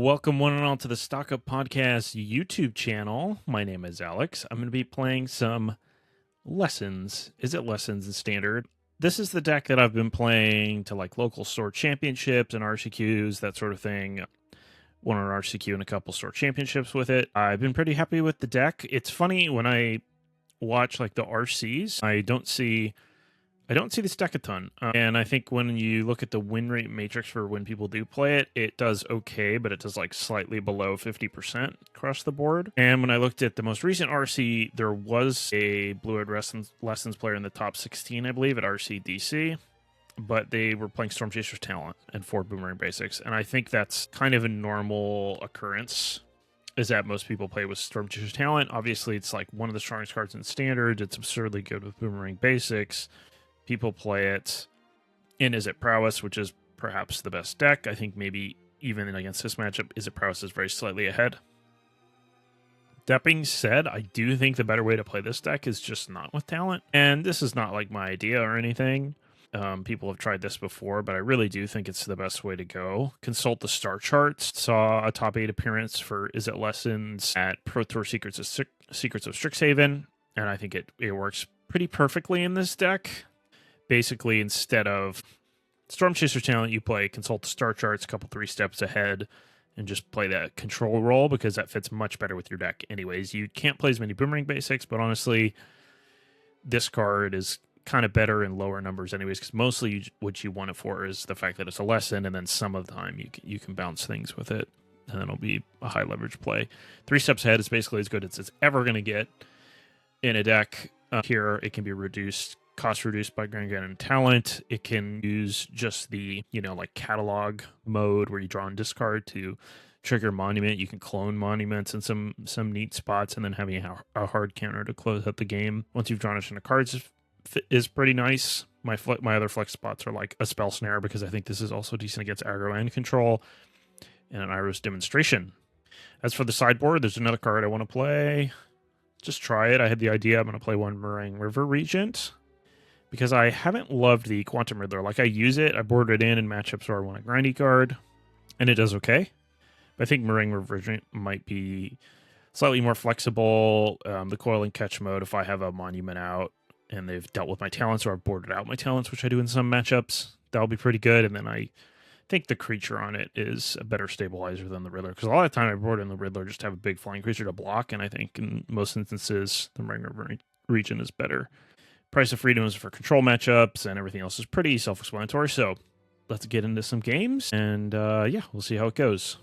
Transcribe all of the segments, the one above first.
Welcome one and all to the Stock Up Podcast YouTube channel. My name is Alex. I'm going to be playing some Lessons. Izzet Lessons in Standard. This is the deck that I've been playing to like local store championships and RCQs, that sort of thing. Won an RCQ and a couple store championships with it. I've been pretty happy with the deck. It's funny when I watch like the RCs, I don't see this deck a ton. And I think when you look at the win rate matrix for when people do play it, it does okay, but it does like slightly below 50% across the board. And when I looked at the most recent RC, there was a Blue-Eyed Lessons player in the top 16, I believe, at RC DC. But they were playing Storm Chaser's Talent and 4 Boomerang Basics. And I think that's kind of a normal occurrence, is that most people play with Storm Chaser's Talent. Obviously, it's like one of the strongest cards in Standard. It's absurdly good with Boomerang Basics. People play it in Izzet Prowess, which is perhaps the best deck. I think maybe even against this matchup, Izzet Prowess is very slightly ahead. That being said, I do think the better way to play this deck is just not with Talent. And this is not like my idea or anything. People have tried this before, but I really do think it's the best way to go. Consult the star charts. Saw a top 8 appearance for Izzet Lessons at Pro Tour Secrets of Strixhaven, and I think it works pretty perfectly in this deck. Basically, instead of Storm Chaser's Talent, you play Consult the Star Charts a couple 3 steps ahead and just play that control role, because that fits much better with your deck anyways. You can't play as many Boomerang Basics, but honestly, this card is kind of better in lower numbers anyways, because mostly what you want it for is the fact that it's a lesson, and then some of the time you can bounce things with it, and then it'll be a high leverage play. 3 steps ahead is basically as good as it's ever going to get in a deck. Here, it can be cost reduced by Grand and Talent. It can use just the, like catalog mode where you draw and discard to trigger Monument. You can clone monuments in some neat spots, and then having a hard counter to close out the game. Once you've drawn a ton of cards is pretty nice. My other flex spots are like a Spell Snare, because I think this is also decent against aggro and control, and an Iris Demonstration. As for the sideboard, there's another card I want to play. Just try it. I had the idea I'm going to play one Meringue River Regent, because I haven't loved the Quantum Riddler. Like, I use it, I board it in matchups where I want a grindy card, and it does okay. But I think Meringue River Regent might be slightly more flexible. The Coil and Catch mode, if I have a Monument out and they've dealt with my talents, or I've boarded out my talents, which I do in some matchups, that'll be pretty good. And then I think the creature on it is a better stabilizer than the Riddler, because a lot of the time I board in the Riddler just to have a big flying creature to block, and I think in most instances the Meringue River Regent is better. Price of Freedom is for control matchups, and everything else is pretty self-explanatory. So let's get into some games, and yeah, we'll see how it goes.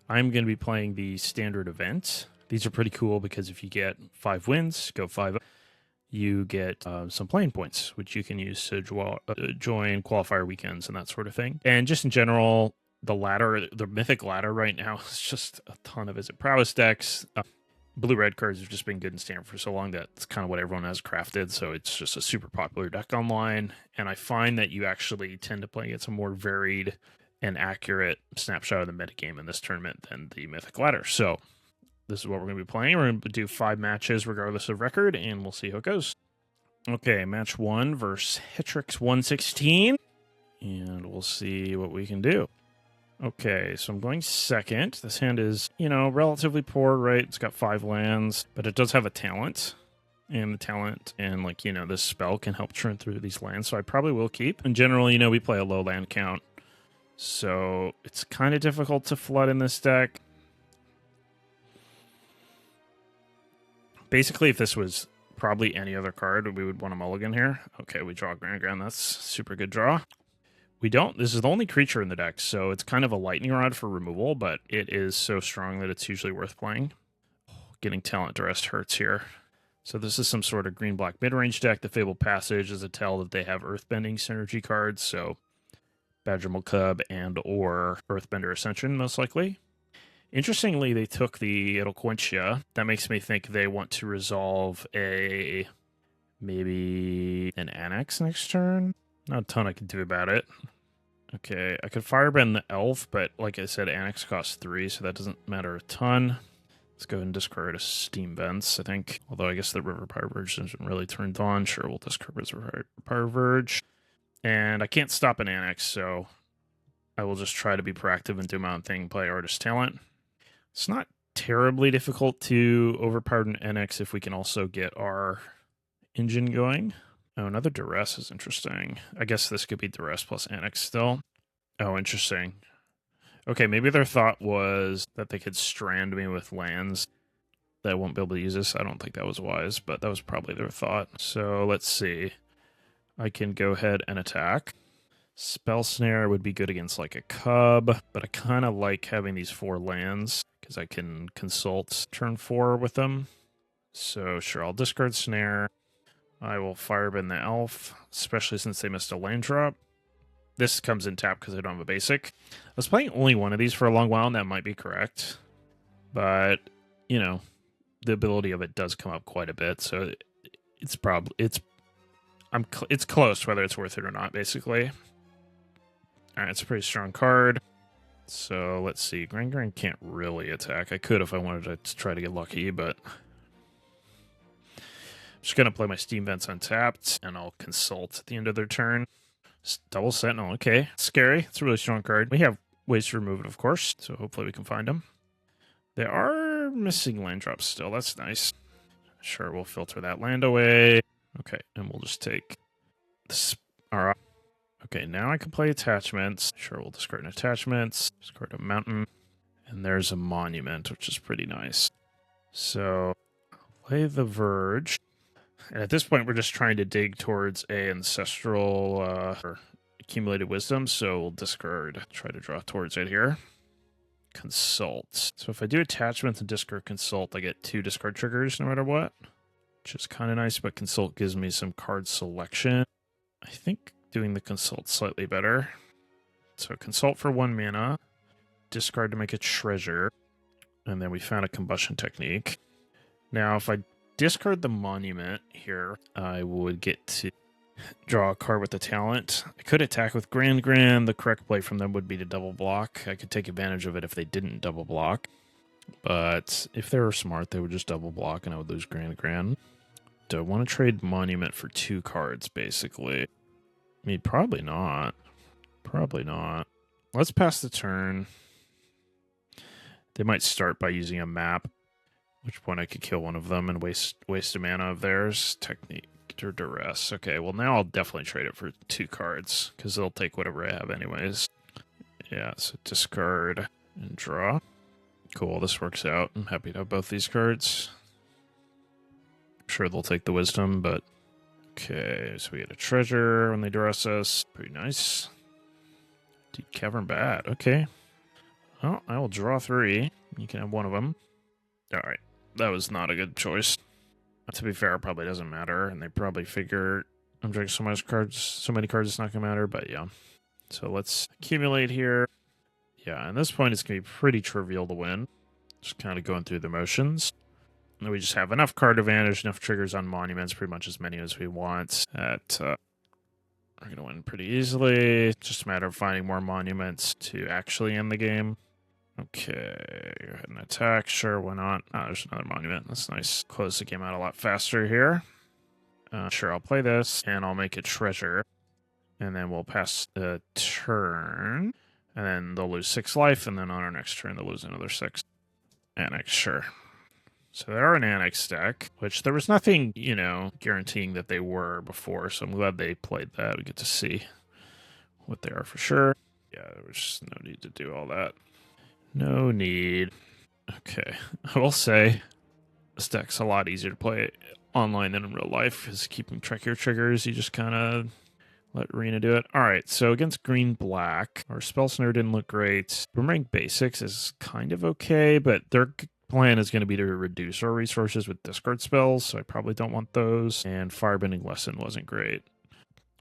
I'm going to be playing the standard event. These are pretty cool because if you get 5 wins, go 5, you get some playing points, which you can use to join qualifier weekends and that sort of thing. And just in general, the mythic ladder right now is just a ton of Izzet Prowess decks. Blue-red cards have just been good in Standard for so long that it's kind of what everyone has crafted, so it's just a super popular deck online. And I find that you actually tend to play against a more varied and accurate snapshot of the metagame in this tournament than the Mythic Ladder. So this is what we're going to be playing. We're going to do 5 matches regardless of record, and we'll see how it goes. Okay, match 1 versus Hetrix 116, and we'll see what we can do. Okay, so I'm going second. This hand is, relatively poor, right? It's got 5 lands, but it does have a talent. And the talent and, this spell can help churn through these lands, so I probably will keep. In general, we play a low land count, so it's kind of difficult to flood in this deck. Basically, if this was probably any other card, we would want a mulligan here. Okay, we draw Grand. That's super good draw. We don't. This is the only creature in the deck, so it's kind of a lightning rod for removal, but it is so strong that it's usually worth playing. Getting talent duress hurts here. So this is some sort of green-black mid-range deck. The Fabled Passage is a tell that they have Earthbending synergy cards, so Badgermal Cub and or Earthbender Ascension, most likely. Interestingly, they took the Eloquentia. That makes me think they want to resolve maybe an Annex next turn. Not a ton I can do about it. Okay, I could Firebend the Elf, but like I said, Annex costs 3, so that doesn't matter a ton. Let's go ahead and discard a Steam Vents, I think. Although I guess the River Pyre Verge isn't really turned on. Sure, we'll discard River Pyre Verge. And I can't stop an Annex, so I will just try to be proactive and do my own thing, play Artist Talent. It's not terribly difficult to overpower an NX if we can also get our engine going. Oh, another Duress is interesting. I guess this could be Duress plus NX still. Oh, interesting. Okay, maybe their thought was that they could strand me with lands that I won't be able to use this. I don't think that was wise, but that was probably their thought. So let's see. I can go ahead and attack. Spell Snare would be good against like a Cub, but I kind of like having these 4 lands because I can consult turn 4 with them. So sure, I'll discard Snare. I will Firebend the Elf, especially since they missed a land drop. This comes in tap because I don't have a basic. I was playing only one of these for a long while, and that might be correct. But, you know, the ability of it does come up quite a bit, so it's probably it's close whether it's worth it or not, basically. All right, it's a pretty strong card. So let's see. Grand can't really attack. I could if I wanted to try to get lucky, but I'm just gonna play my Steam Vents untapped, and I'll consult at the end of their turn. Double Sentinel, okay. Scary. It's a really strong card. We have ways to remove it, of course, so hopefully we can find them. They are missing land drops still. That's nice. Sure, we'll filter that land away. Okay, and we'll just take this. All right. Okay, now I can play attachments. Sure, we'll discard an attachments. Discard a mountain. And there's a monument, which is pretty nice. So, play the Verge. And at this point, we're just trying to dig towards a ancestral or accumulated wisdom, so we'll discard, try to draw towards it here. Consult. So if I do attachments and discard consult, I get 2 discard triggers no matter what, which is kind of nice, but consult gives me some card selection. I think doing the consult slightly better. So consult for 1 mana, discard to make a treasure, and then we found a combustion technique. Now, if I discard the monument here, I would get to draw a card with the talent. I could attack with Grand. The correct play from them would be to double block. I could take advantage of it if they didn't double block. But if they were smart, they would just double block and I would lose Grand. Do I want to trade monument for 2 cards, basically? I mean, probably not. Probably not. Let's pass the turn. They might start by using a map, at which point I could kill one of them and waste a mana of theirs. Technique or Duress. Okay, well now I'll definitely trade it for 2 cards, because they'll take whatever I have anyways. Yeah, so discard and draw. Cool, this works out. I'm happy to have both these cards. I'm sure they'll take the wisdom, but... Okay, so we get a treasure when they Duress us. Pretty nice. Deep Cavern bad. Okay. Well, I will draw 3. You can have one of them. Alright, that was not a good choice. To be fair, it probably doesn't matter, and they probably figure I'm drawing so many cards, it's not going to matter, but yeah. So let's accumulate here. Yeah, at this point, it's going to be pretty trivial to win. Just kind of going through the motions. And we just have enough card advantage, enough triggers on monuments, pretty much as many as we want. We're going to win pretty easily. It's just a matter of finding more monuments to actually end the game. Okay, go ahead and attack. Sure, why not? Oh, there's another monument. That's nice. Close the game out a lot faster here. Sure, I'll play this, and I'll make a treasure. And then we'll pass the turn. And then they'll lose 6 life, and then on our next turn, they'll lose another 6. Annex, sure. So they are an Annex deck, which there was nothing, you know, guaranteeing that they were before, so I'm glad they played that. We get to see what they are for sure. Yeah, there was just no need to do all that. No need. Okay. I will say this deck's a lot easier to play online than in real life, because keeping track of your triggers, you just kind of let Arena do it. All right, so against green-black, our Spell Snare didn't look great. Boomerang Basics is kind of okay, but their plan is going to be to reduce our resources with discard spells, so I probably don't want those. And Firebending Lesson wasn't great.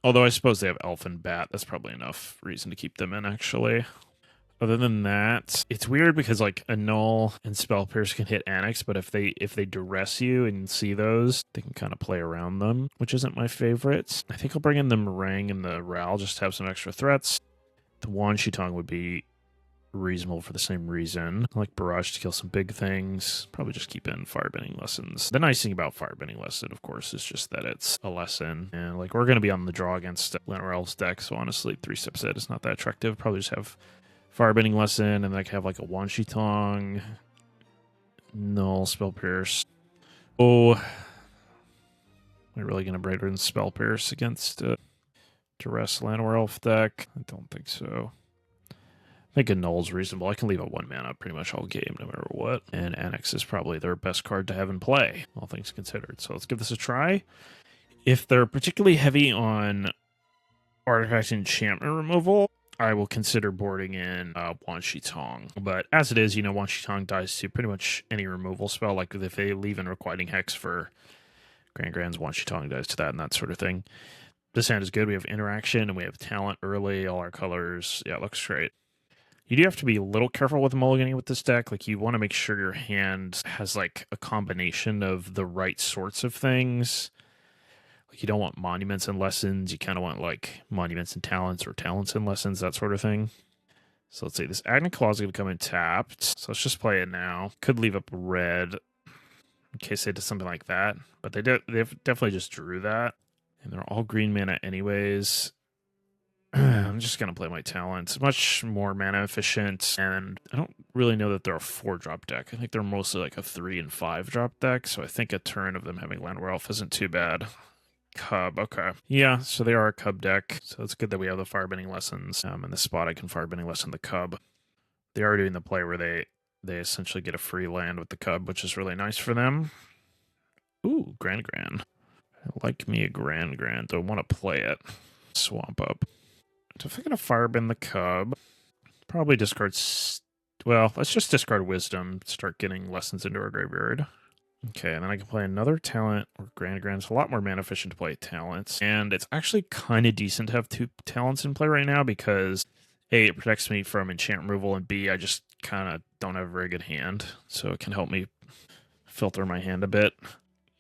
Although I suppose they have Elf and Bat. That's probably enough reason to keep them in, actually. Other than that, it's weird because like Annul and Spell Pierce can hit Annex, but if they duress you and see those, they can kind of play around them, which isn't my favorite. I think I'll bring in the Meringue and the Ral just to have some extra threats. The Wan Shutong would be reasonable for the same reason. I like Barrage to kill some big things. Probably just keep in Firebending Lessons. The nice thing about Firebending Lesson, of course, is just that it's a lesson. And like we're going to be on the draw against Llanowar Elves deck, so honestly, 3 steps ahead is not that attractive. Probably just have Firebending Lesson, and then I can have like a Wan Shi Tong, Null, Spell Pierce. Oh, am I really going to Braider and Spell Pierce against Duress Llanowar Elf deck? I don't think so. I think a Null's reasonable. I can leave a 1 mana pretty much all game, no matter what. And Annex is probably their best card to have in play, all things considered. So let's give this a try. If they're particularly heavy on artifact enchantment removal, I will consider boarding in Wan Shi Tong. But as it is, you know, Wan Shi Tong dies to pretty much any removal spell. Like if they leave in Requiting Hex for Grand's, Wan Shi Tong dies to that and that sort of thing. This hand is good. We have interaction and we have talent early, all our colors. Yeah, it looks great. You do have to be a little careful with mulliganing with this deck. Like, you want to make sure your hand has, like, a combination of the right sorts of things. Like, you don't want monuments and lessons. You kind of want, like, monuments and talents or talents and lessons, that sort of thing. So let's see. This Agni Claw is going to come in tapped. So let's just play it now. Could leave up red in case they did something like that. But they've definitely just drew that. And they're all green mana anyways. I'm just going to play my talents. Much more mana efficient, and I don't really know that they're a 4-drop deck. I think they're mostly like a 3 and 5-drop deck, so I think a turn of them having Llanowar Elf isn't too bad. Cub, okay. Yeah, so they are a Cub deck, so it's good that we have the Firebending Lessons. In this spot, I can Firebending Lesson the Cub. They are doing the play where they essentially get a free land with the Cub, which is really nice for them. Ooh, Grand. I like me a Grand. Don't want to play it. Swamp up. So if I'm going to Firebend the Cub, probably discard... Well, let's just discard Wisdom, start getting lessons into our graveyard. Okay, and then I can play another talent, or Grand's a lot more mana efficient to play talents. And it's actually kind of decent to have 2 talents in play right now because A, it protects me from enchant removal, and B, I just kind of don't have a very good hand. So it can help me filter my hand a bit.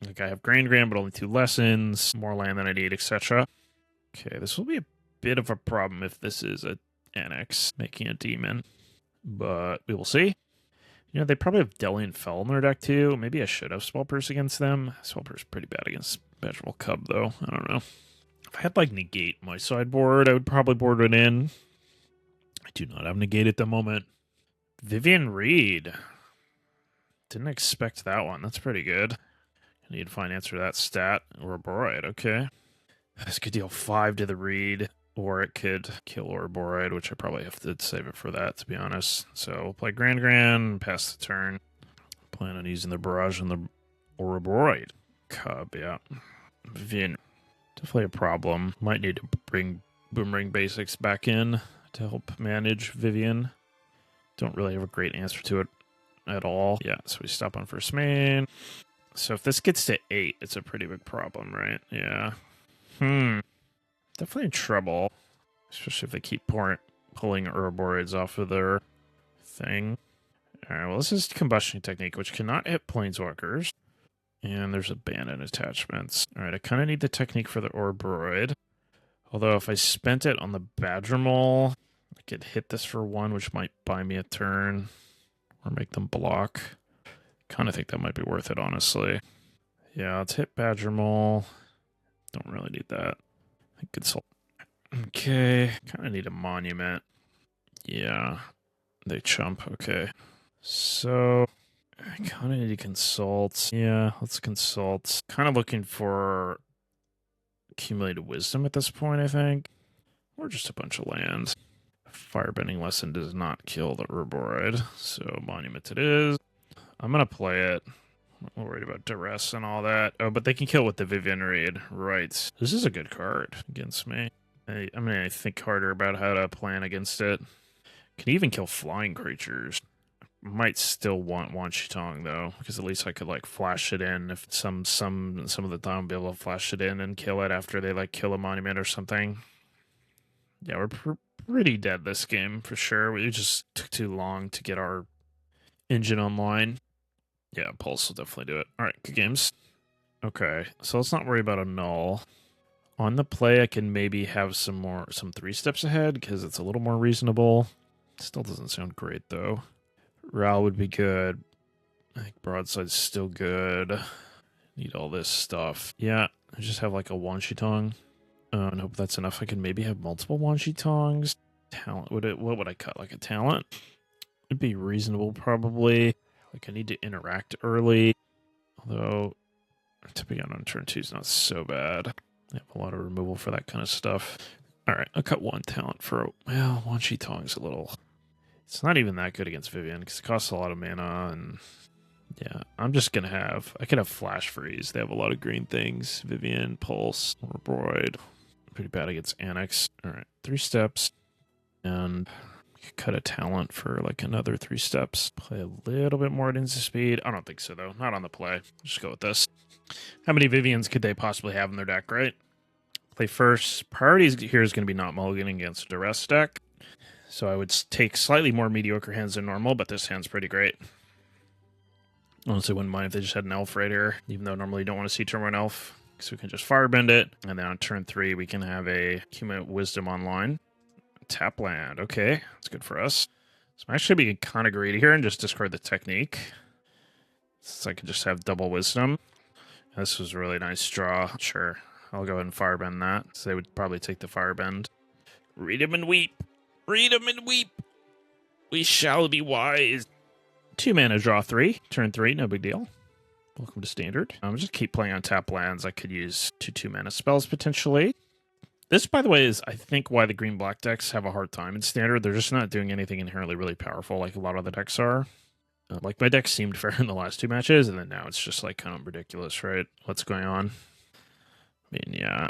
Like I have Grand, but only 2 lessons, more land than I need, etc. Okay, this will be a bit of a problem if this is a Annex making a demon, but we will see. You know, they probably have Delian Fell in their deck too. Maybe I should have Spell Pierce against them. Spell Pierce is pretty bad against Magical Cub though. I don't know. If I had like Negate my sideboard, I would probably board it in. I do not have Negate at the moment. Vivian Reed. Didn't expect that one. That's pretty good. I need to find an answer to that stat. Ouroboros, okay. This could deal 5 to the Reed, or it could kill Ouroboros, which I probably have to save it for that, to be honest. So we'll play Grand, pass the turn. Plan on using the Barrage and the Ouroboros. Cub, yeah. Vivian, definitely a problem. Might need to bring Boomerang Basics back in to help manage Vivian. Don't really have a great answer to it at all. Yeah, so we stop on first main. So if this gets to 8, it's a pretty big problem, right? Yeah. Definitely in trouble. Especially if they keep pulling Ouroboros off of their thing. Alright, well, this is Combustion Technique, which cannot hit Planeswalkers. And there's Abandoned Attachments. Alright, I kind of need the technique for the Ouroboros. Although if I spent it on the Badgermole, I could hit this for 1, which might buy me a turn. Or make them block. Kind of think that might be worth it, honestly. Yeah, let's hit Badgermole. Don't really need that. I think Consult. Okay, kind of need a Monument. Yeah, they chump. Okay, so I kind of need to consult. Yeah, let's consult. Kind of looking for Accumulated Wisdom at this point, I think. Or just a bunch of lands. Firebending Lesson does not kill the Ouroboros, so Monument it is. I'm going to play it. I'm not worried about Duress and all that. Oh, but they can kill with the Vivian Reed. Right. This is a good card against me. I'm going to think harder about how to plan against it. Can even kill flying creatures. Might still want Wan Shi Tong, though, because at least I could, like, flash it in. If some of the time I'll be able to flash it in and kill it after they, like, kill a monument or something. Yeah, we're pretty dead this game, for sure. We just took too long to get our engine online. Yeah, Pulse will definitely do it. All right, good games. Okay, so let's not worry about a null. On the play, I can maybe have some 3 steps ahead, because it's a little more reasonable. Still doesn't sound great, though. Ral would be good. I think Broadside's still good. Need all this stuff. Yeah, I just have like a Wanshi Tong. And hope that's enough. I can maybe have multiple Wanshi Tongs. Talent. What would I cut? Like a talent? It'd be reasonable, probably. Like, I need to interact early. Although, tipping out on turn 2 is not so bad. I have a lot of removal for that kind of stuff. Alright, I'll cut one talent for, well, Wanshi Tong's a little... It's not even that good against Vivian, because it costs a lot of mana, and... Yeah, I'm just gonna have... I could have Flash Freeze. They have a lot of green things. Vivian, Pulse, Orbroid. Pretty bad against Annex. Alright, 3 steps. And... cut a talent for like another 3 steps. Play a little bit more at instant speed. I don't think so, though. Not on the play. Just go with this. How many Vivians could they possibly have in their deck, right? Play first. Priorities here is going to be not mulliganing against a duress deck. So I would take slightly more mediocre hands than normal, but this hand's pretty great. Honestly, wouldn't mind if they just had an elf right here, even though normally you don't want to see turn 1 elf, because we can just firebend it. And then on turn 3, we can have a Accumulate Wisdom online. Tap land. Okay, that's good for us. So I'm actually being kind of greedy here and just discard the technique. So I can just have double wisdom. This was a really nice draw. Sure, I'll go ahead and firebend that. So they would probably take the firebend. Read him and weep. Read him and weep. We shall be wise. 2 mana, draw 3. Turn 3, no big deal. Welcome to standard. Just keep playing on tap lands. I could use 2 mana spells potentially. This, by the way, is, I think, why the green-black decks have a hard time in Standard. They're just not doing anything inherently really powerful like a lot of the decks are. Like, my deck seemed fair in the last 2 matches, and then now it's just, like, kind of ridiculous, right? What's going on? I mean, yeah.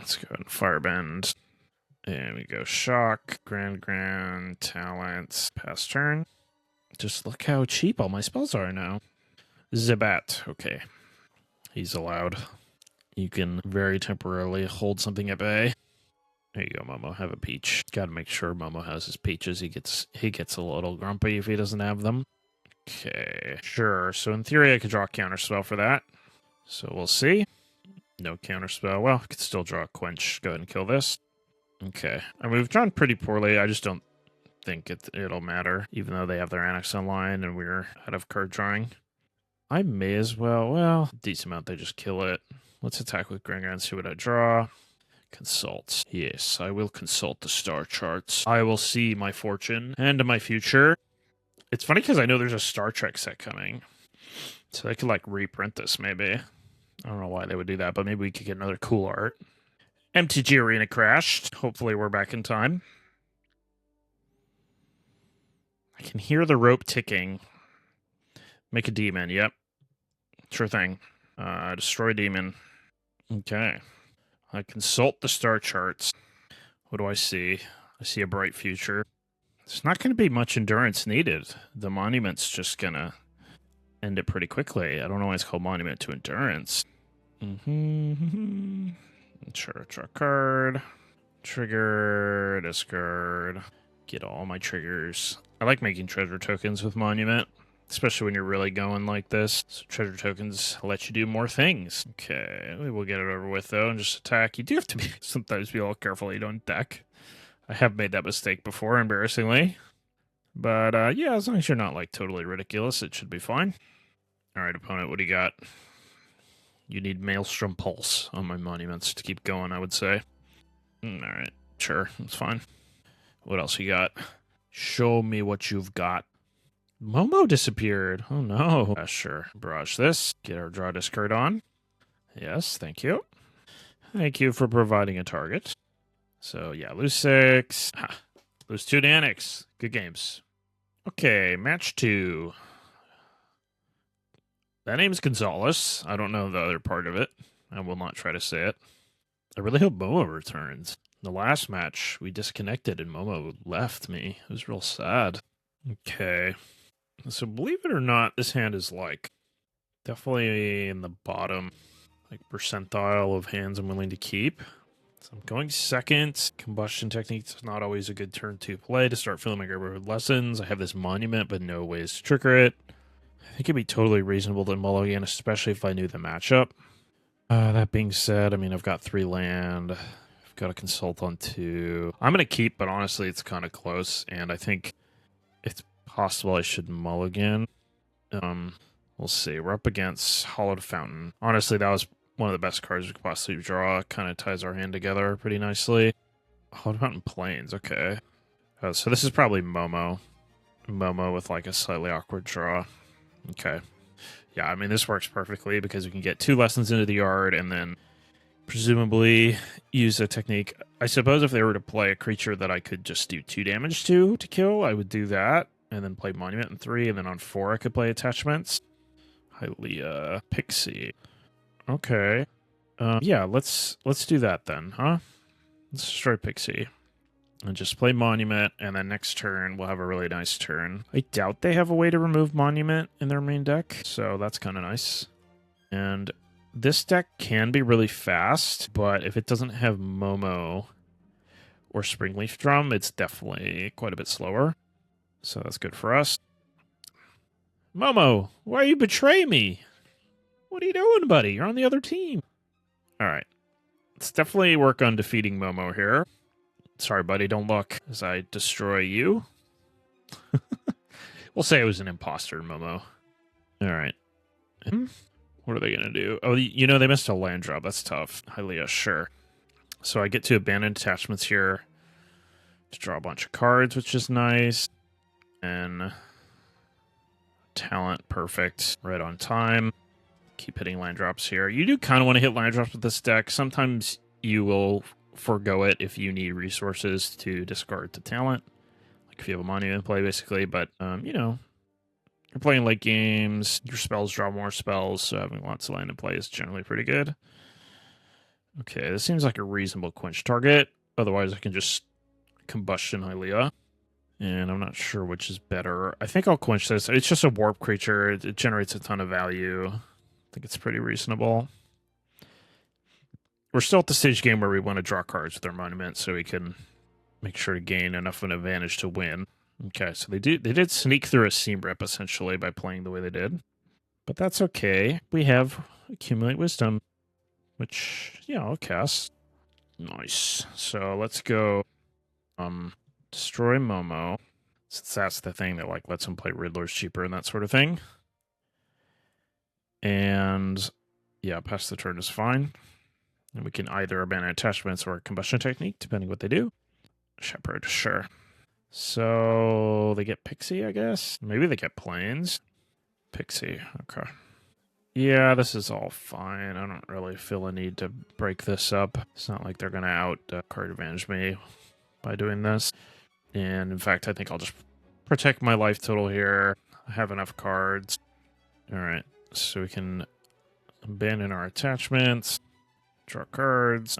Let's go ahead and Firebend. And we go Shock, Grand, Talents, pass turn. Just look how cheap all my spells are now. Zibat. Okay. He's allowed. You can very temporarily hold something at bay. There you go, Momo. Have a peach. Got to make sure Momo has his peaches. He gets a little grumpy if he doesn't have them. Okay, sure. So in theory, I could draw a counterspell for that. So we'll see. No counterspell. Well, I could still draw a Quench. Go ahead and kill this. Okay. I mean, we've drawn pretty poorly. I just don't think it'll matter, even though they have their Annex online and we're out of card drawing. I may as well, decent amount, they just kill it. Let's attack with Grand and see what I draw. Consult. Yes, I will consult the star charts. I will see my fortune and my future. It's funny because I know there's a Star Trek set coming. So they could, like, reprint this, maybe. I don't know why they would do that, but maybe we could get another cool art. MTG Arena crashed. Hopefully we're back in time. I can hear the rope ticking. Make a demon, yep. Sure thing. Destroy demon. Okay. I consult the star charts. What do I see? I see a bright future. There's not going to be much endurance needed. The monument's just going to end it pretty quickly. I don't know why it's called Monument to Endurance. Sure, draw a card. Trigger, discard. Get all my triggers. I like making treasure tokens with Monument, especially when you're really going like this. So treasure tokens let you do more things. Okay, we'll get it over with, though, and just attack. You do have to sometimes be a little careful you don't deck. I have made that mistake before, embarrassingly. But, yeah, as long as you're not, like, totally ridiculous, it should be fine. All right, opponent, what do you got? You need Maelstrom Pulse on my monuments to keep going, I would say. All right, sure, that's fine. What else you got? Show me what you've got. Momo disappeared. Oh, no. Sure. Barrage this. Get our draw discard on. Yes, thank you. Thank you for providing a target. So, yeah, lose 6. Ha. Lose 2 to Annex. Good games. Okay, match 2. That name's Gonzalez. I don't know the other part of it. I will not try to say it. I really hope Momo returns. The last match, we disconnected and Momo left me. It was real sad. Okay. So believe it or not, this hand is like definitely in the bottom like percentile of hands I'm willing to keep. So I'm going second. Combustion technique is not always a good turn to play to start filling my graveyard with lessons. I have this monument, but no ways to trigger it. I think it'd be totally reasonable to mulligan, especially if I knew the matchup. That being said, I mean, I've got 3 land. I've Got to consult on 2. I'm going to keep, but honestly, it's kind of close, and I think it's possible I should mulligan. We'll see. We're up against Hollowed Fountain. Honestly, that was one of the best cards we could possibly draw. Kind of ties our hand together pretty nicely. Hollowed Fountain Plains, okay. So this is probably Momo. Momo with like a slightly awkward draw. Okay. Yeah, I mean, this works perfectly because we can get 2 lessons into the yard and then presumably use a technique. I suppose if they were to play a creature that I could just do 2 damage to kill, I would do that. And then play Monument in 3, and then on 4 I could play Attachments. Hylia, Pixie. Okay. Yeah, let's do that then, huh? Let's destroy Pixie. And just play Monument, and then next turn we'll have a really nice turn. I doubt they have a way to remove Monument in their main deck, so that's kind of nice. And this deck can be really fast, but if it doesn't have Momo or Springleaf Drum, it's definitely quite a bit slower. So that's good for us. Momo, why you betray me? What are you doing, buddy? You're on the other team. All right. Let's definitely work on defeating Momo here. Sorry, buddy, don't look as I destroy you. We'll say it was an imposter, Momo. All right. What are they going to do? Oh, you know, they missed a land drop. That's tough. Hylia, sure. So I get to abandon attachments here to draw a bunch of cards, which is nice. And talent, perfect. Right on time. Keep hitting land drops here. You do kind of want to hit land drops with this deck. Sometimes you will forego it if you need resources to discard the talent. Like if you have a monument in play, basically. But, you know, you're playing late games. Your spells draw more spells, so having lots of land in play is generally pretty good. Okay, this seems like a reasonable quench target. Otherwise, I can just combustion Hylia. And I'm not sure which is better. I think I'll quench this. It's just a warp creature. It generates a ton of value. I think it's pretty reasonable. We're still at the stage game where we want to draw cards with our monument so we can make sure to gain enough of an advantage to win. Okay, so they did sneak through a seam rip essentially by playing the way they did. But that's okay. We have Accumulate Wisdom, which, yeah, I'll cast. Nice. So let's go destroy Momo, since that's the thing that like lets him play Riddlers cheaper and that sort of thing. And yeah, pass the turn is fine. And we can either abandon attachments or combustion technique, depending what they do. Shepherd, sure. So they get Pixie, I guess. Maybe they get Plains. Pixie, okay. Yeah, this is all fine. I don't really feel a need to break this up. It's not like they're going to out card advantage me by doing this. And in fact, I think I'll just protect my life total here. I have enough cards. All right, so we can abandon our attachments, draw cards.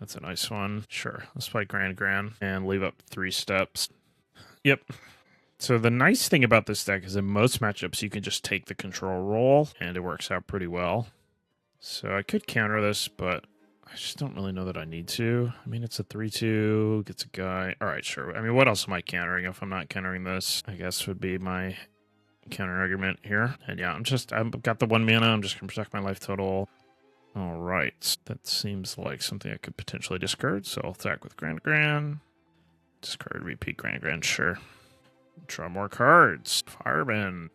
That's a nice one. Sure, let's play Grand and leave up 3 steps. Yep. So the nice thing about this deck is in most matchups, you can just take the control role, and it works out pretty well. So I could counter this, but I just don't really know that I need to. I mean, it's a 3-2, gets a guy. All right, sure. I mean, what else am I countering if I'm not countering this? I guess would be my counter argument here. And yeah, I've got the 1 mana. I'm just going to protect my life total. All right. That seems like something I could potentially discard. So I'll attack with Grand. Discard, repeat Grand, sure. Draw more cards. Firebend.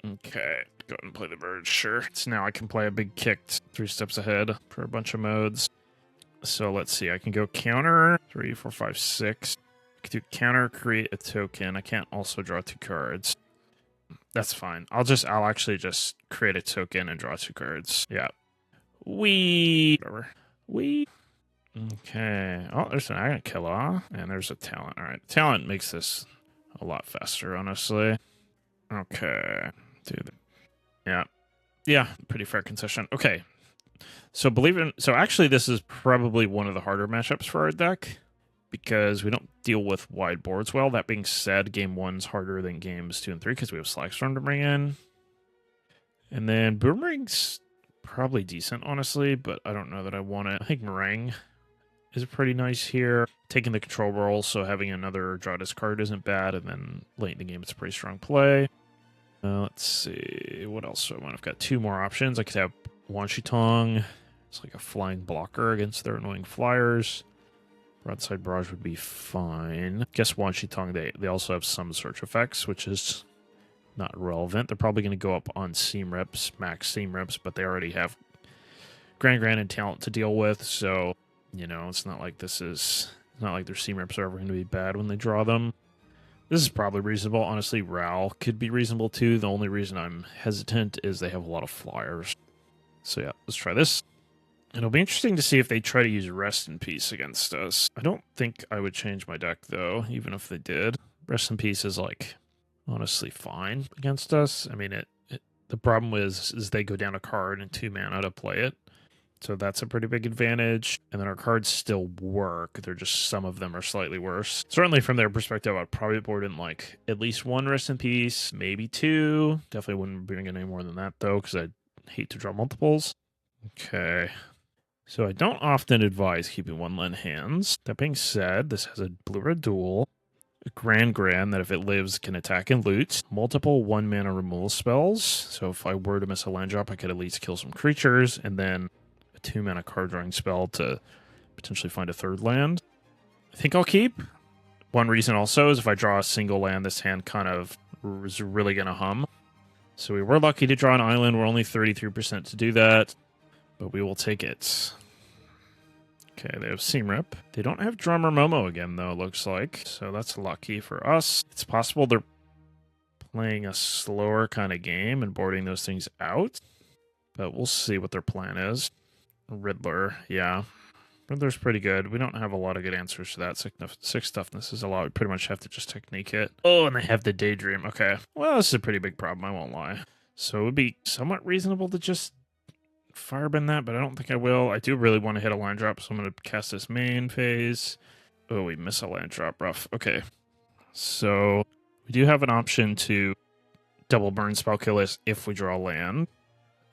Okay, go ahead and play the bird, sure. So now I can play a big kick 3 steps ahead for a bunch of modes. So let's see, I can go counter, 3, 4, 5, 6. I can do counter, create a token. I can't also draw 2 cards. That's fine. I'll actually just create a token and draw 2 cards. Yeah. Whatever. Okay. Oh, there's an Agate Killer, and there's a talent. All right. Talent makes this a lot faster, honestly. Okay. Dude. Yeah. Yeah. Pretty fair concession. Okay. So actually, this is probably one of the harder matchups for our deck because we don't deal with wide boards well. That being said, game 1's harder than games 2 and 3 because we have Slagstorm to bring in. And then Boomerang's probably decent, honestly, but I don't know that I want it. I think Meringue is pretty nice here. Taking the control role, so having another draw discard isn't bad, and then late in the game it's a pretty strong play. Let's see, what else do I want? I've got 2 more options. I could have Wanshi Tong. It's like a flying blocker against their annoying flyers. Broadside Barrage would be fine. Guess Wan Shi Tong, they also have some search effects, which is not relevant. They're probably going to go up on Seam Rips, max Seam Rips, but they already have Grand and Talent to deal with, so, you know, it's not like it's not like their Seam Rips are ever going to be bad when they draw them. This is probably reasonable. Honestly, Ral could be reasonable too. The only reason I'm hesitant is they have a lot of flyers. So yeah, let's try this. It'll be interesting to see if they try to use Rest in Peace against us. I don't think I would change my deck, though, even if they did. Rest in Peace is, like, honestly fine against us. I mean, the problem is they go down a card and 2 mana to play it. So that's a pretty big advantage. And then our cards still work. They're just, some of them are slightly worse. Certainly from their perspective, I'd probably board in, like, at least 1 Rest in Peace, maybe 2. Definitely wouldn't bring in any more than that, though, because I'd hate to draw multiples. Okay. So I don't often advise keeping 1 land hands. That being said, this has a blue-red duel, a Grand that if it lives can attack and loot, multiple 1-mana removal spells. So if I were to miss a land drop, I could at least kill some creatures, and then a 2-mana card drawing spell to potentially find a 3rd land. I think I'll keep. One reason also is if I draw a single land, this hand kind of is really going to hum. So we were lucky to draw an island. We're only 33% to do that, but we will take it. Okay, they have Seam Rip. They don't have Drummer Momo again, though, it looks like. So that's lucky for us. It's possible they're playing a slower kind of game and boarding those things out. But we'll see what their plan is. Riddler, yeah. Riddler's pretty good. We don't have a lot of good answers to that. 6 toughness is a lot. We pretty much have to just technique it. Oh, and they have the Daydream. Okay. Well, this is a pretty big problem, I won't lie. So it would be somewhat reasonable to just Firebend that, but I don't think I will. I do really want to hit a land drop, so I'm going to cast this main phase. Oh, we miss a land drop. Rough. Okay. So we do have an option to double burn spell kill this if we draw land.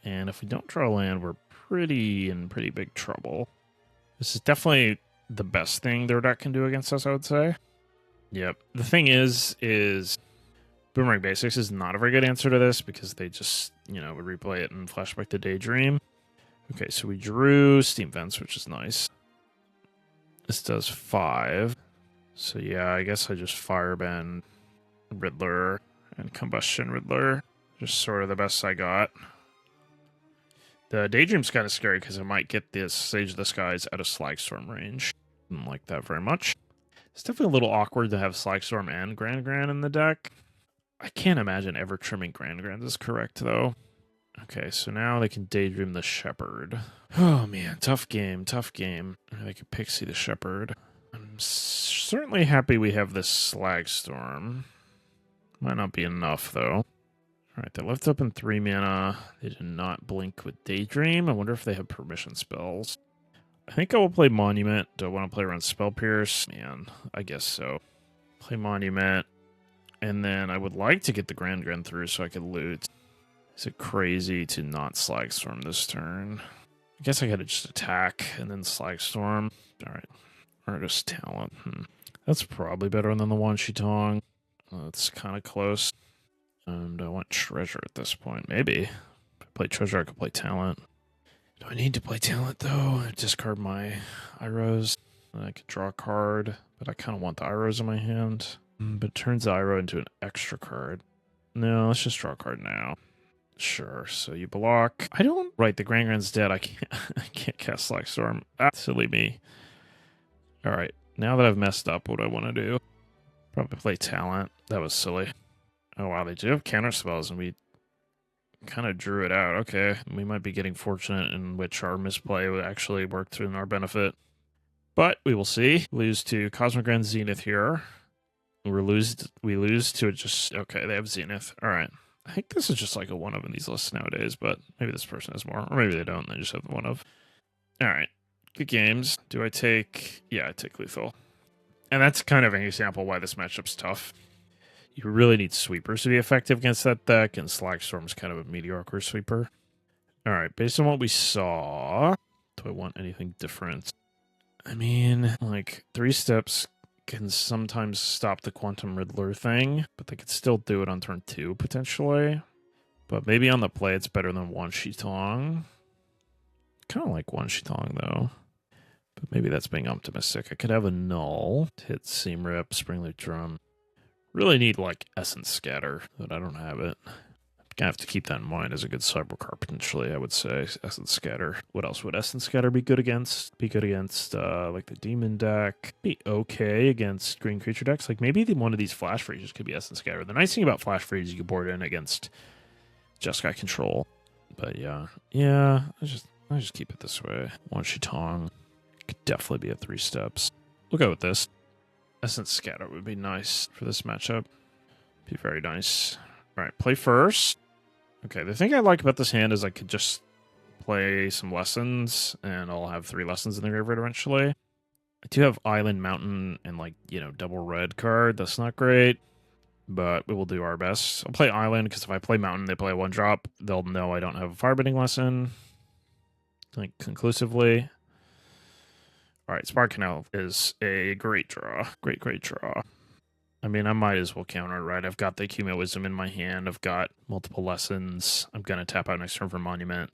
And if we don't draw land, we're in pretty big trouble. This is definitely the best thing their deck can do against us, I would say. Yep. The thing is Boomerang Basics is not a very good answer to this because they just, you know, would replay it and flashback to Daydream. Okay, so we drew Steam Vents, which is nice. This does 5. So yeah, I guess I just Firebend Riddler and Combustion Riddler. Just sort of the best I got. The Daydream's kind of scary because I might get this Sage of the Skies out of Slagstorm range. Didn't like that very much. It's definitely a little awkward to have Slagstorm and Grand in the deck. I can't imagine ever trimming Grand is correct, though. Okay, so now they can Daydream the Shepherd. Oh, man, tough game. They could Pixie the Shepherd. I'm certainly happy we have this Slagstorm. Might not be enough, though. Alright, they left up in 3 mana. They did not blink with Daydream. I wonder if they have permission spells. I think I will play Monument. Do I want to play around Spell Pierce? Man, I guess so. Play Monument. And then I would like to get the Grand through so I could loot. Is it crazy to not Slagstorm this turn? I guess I gotta just attack and then Slagstorm. Alright. Artist Talent. That's probably better than the Wan Shi Tong. That's kind of close. And I want Treasure at this point. Maybe. If I play Treasure, I could play Talent. Do I need to play Talent, though? I discard my Iros. I could draw a card, but I kind of want the Iros in my hand. But it turns the Iroh into an extra card. No, let's just draw a card now. Sure, so you block. I don't... Right, the Grand's dead. I can't cast Slagstorm. Ah, silly me. Alright, now that I've messed up, what do I want to do? Probably play Talent. That was silly. Oh wow, they do have counter spells, and we kind of drew it out. Okay, we might be getting fortunate in which our misplay would actually work to our benefit. But we will see. Lose to Cosmic Grand Zenith here. We lose to it just... Okay, they have Zenith. Alright. I think this is just like a one-of in these lists nowadays, but maybe this person has more. Or maybe they don't, they just have the one-of. Alright. Good games. Do I take... Yeah, I take Lethal. And that's kind of an example why this matchup's tough. You really need sweepers to be effective against that deck, and Slagstorm's kind of a mediocre sweeper. Alright, based on what we saw... Do I want anything different? I mean, like, 3 steps... can sometimes stop the Quantum Riddler thing, but they could still do it on turn 2, potentially. But maybe on the play, it's better than Wan Shi Tong. Kind of like Wan Shi Tong, though. But maybe that's being optimistic. I could have a null, hit Seam Rip, Springleaf Drum. Really need like Essence Scatter, but I don't have it. Gonna have to keep that in mind as a good cyber card potentially, I would say. Essence Scatter. What else would Essence Scatter be good against? Be good against like the Demon deck. Be okay against green creature decks. Like maybe one of these Flash Freezes could be Essence Scatter. The nice thing about Flash Freeze is you can board in against Jeskai Control. But yeah, I just keep it this way. One Shitong could definitely be at 3 steps. We'll go with this. Essence Scatter would be nice for this matchup. Be very nice. All right, play first. Okay, the thing I like about this hand is I could just play some lessons, and I'll have 3 lessons in the graveyard eventually. I do have Island, Mountain, and, like, you know, double red card. That's not great, but we will do our best. I'll play Island, because if I play Mountain, they play a 1-drop. They'll know I don't have a Firebending lesson, like, conclusively. All right, Spark Canal is a great draw. Great draw. I mean, I might as well counter it, right? I've got the Accumulate Wisdom in my hand. I've got multiple lessons. I'm going to tap out next turn for Monument.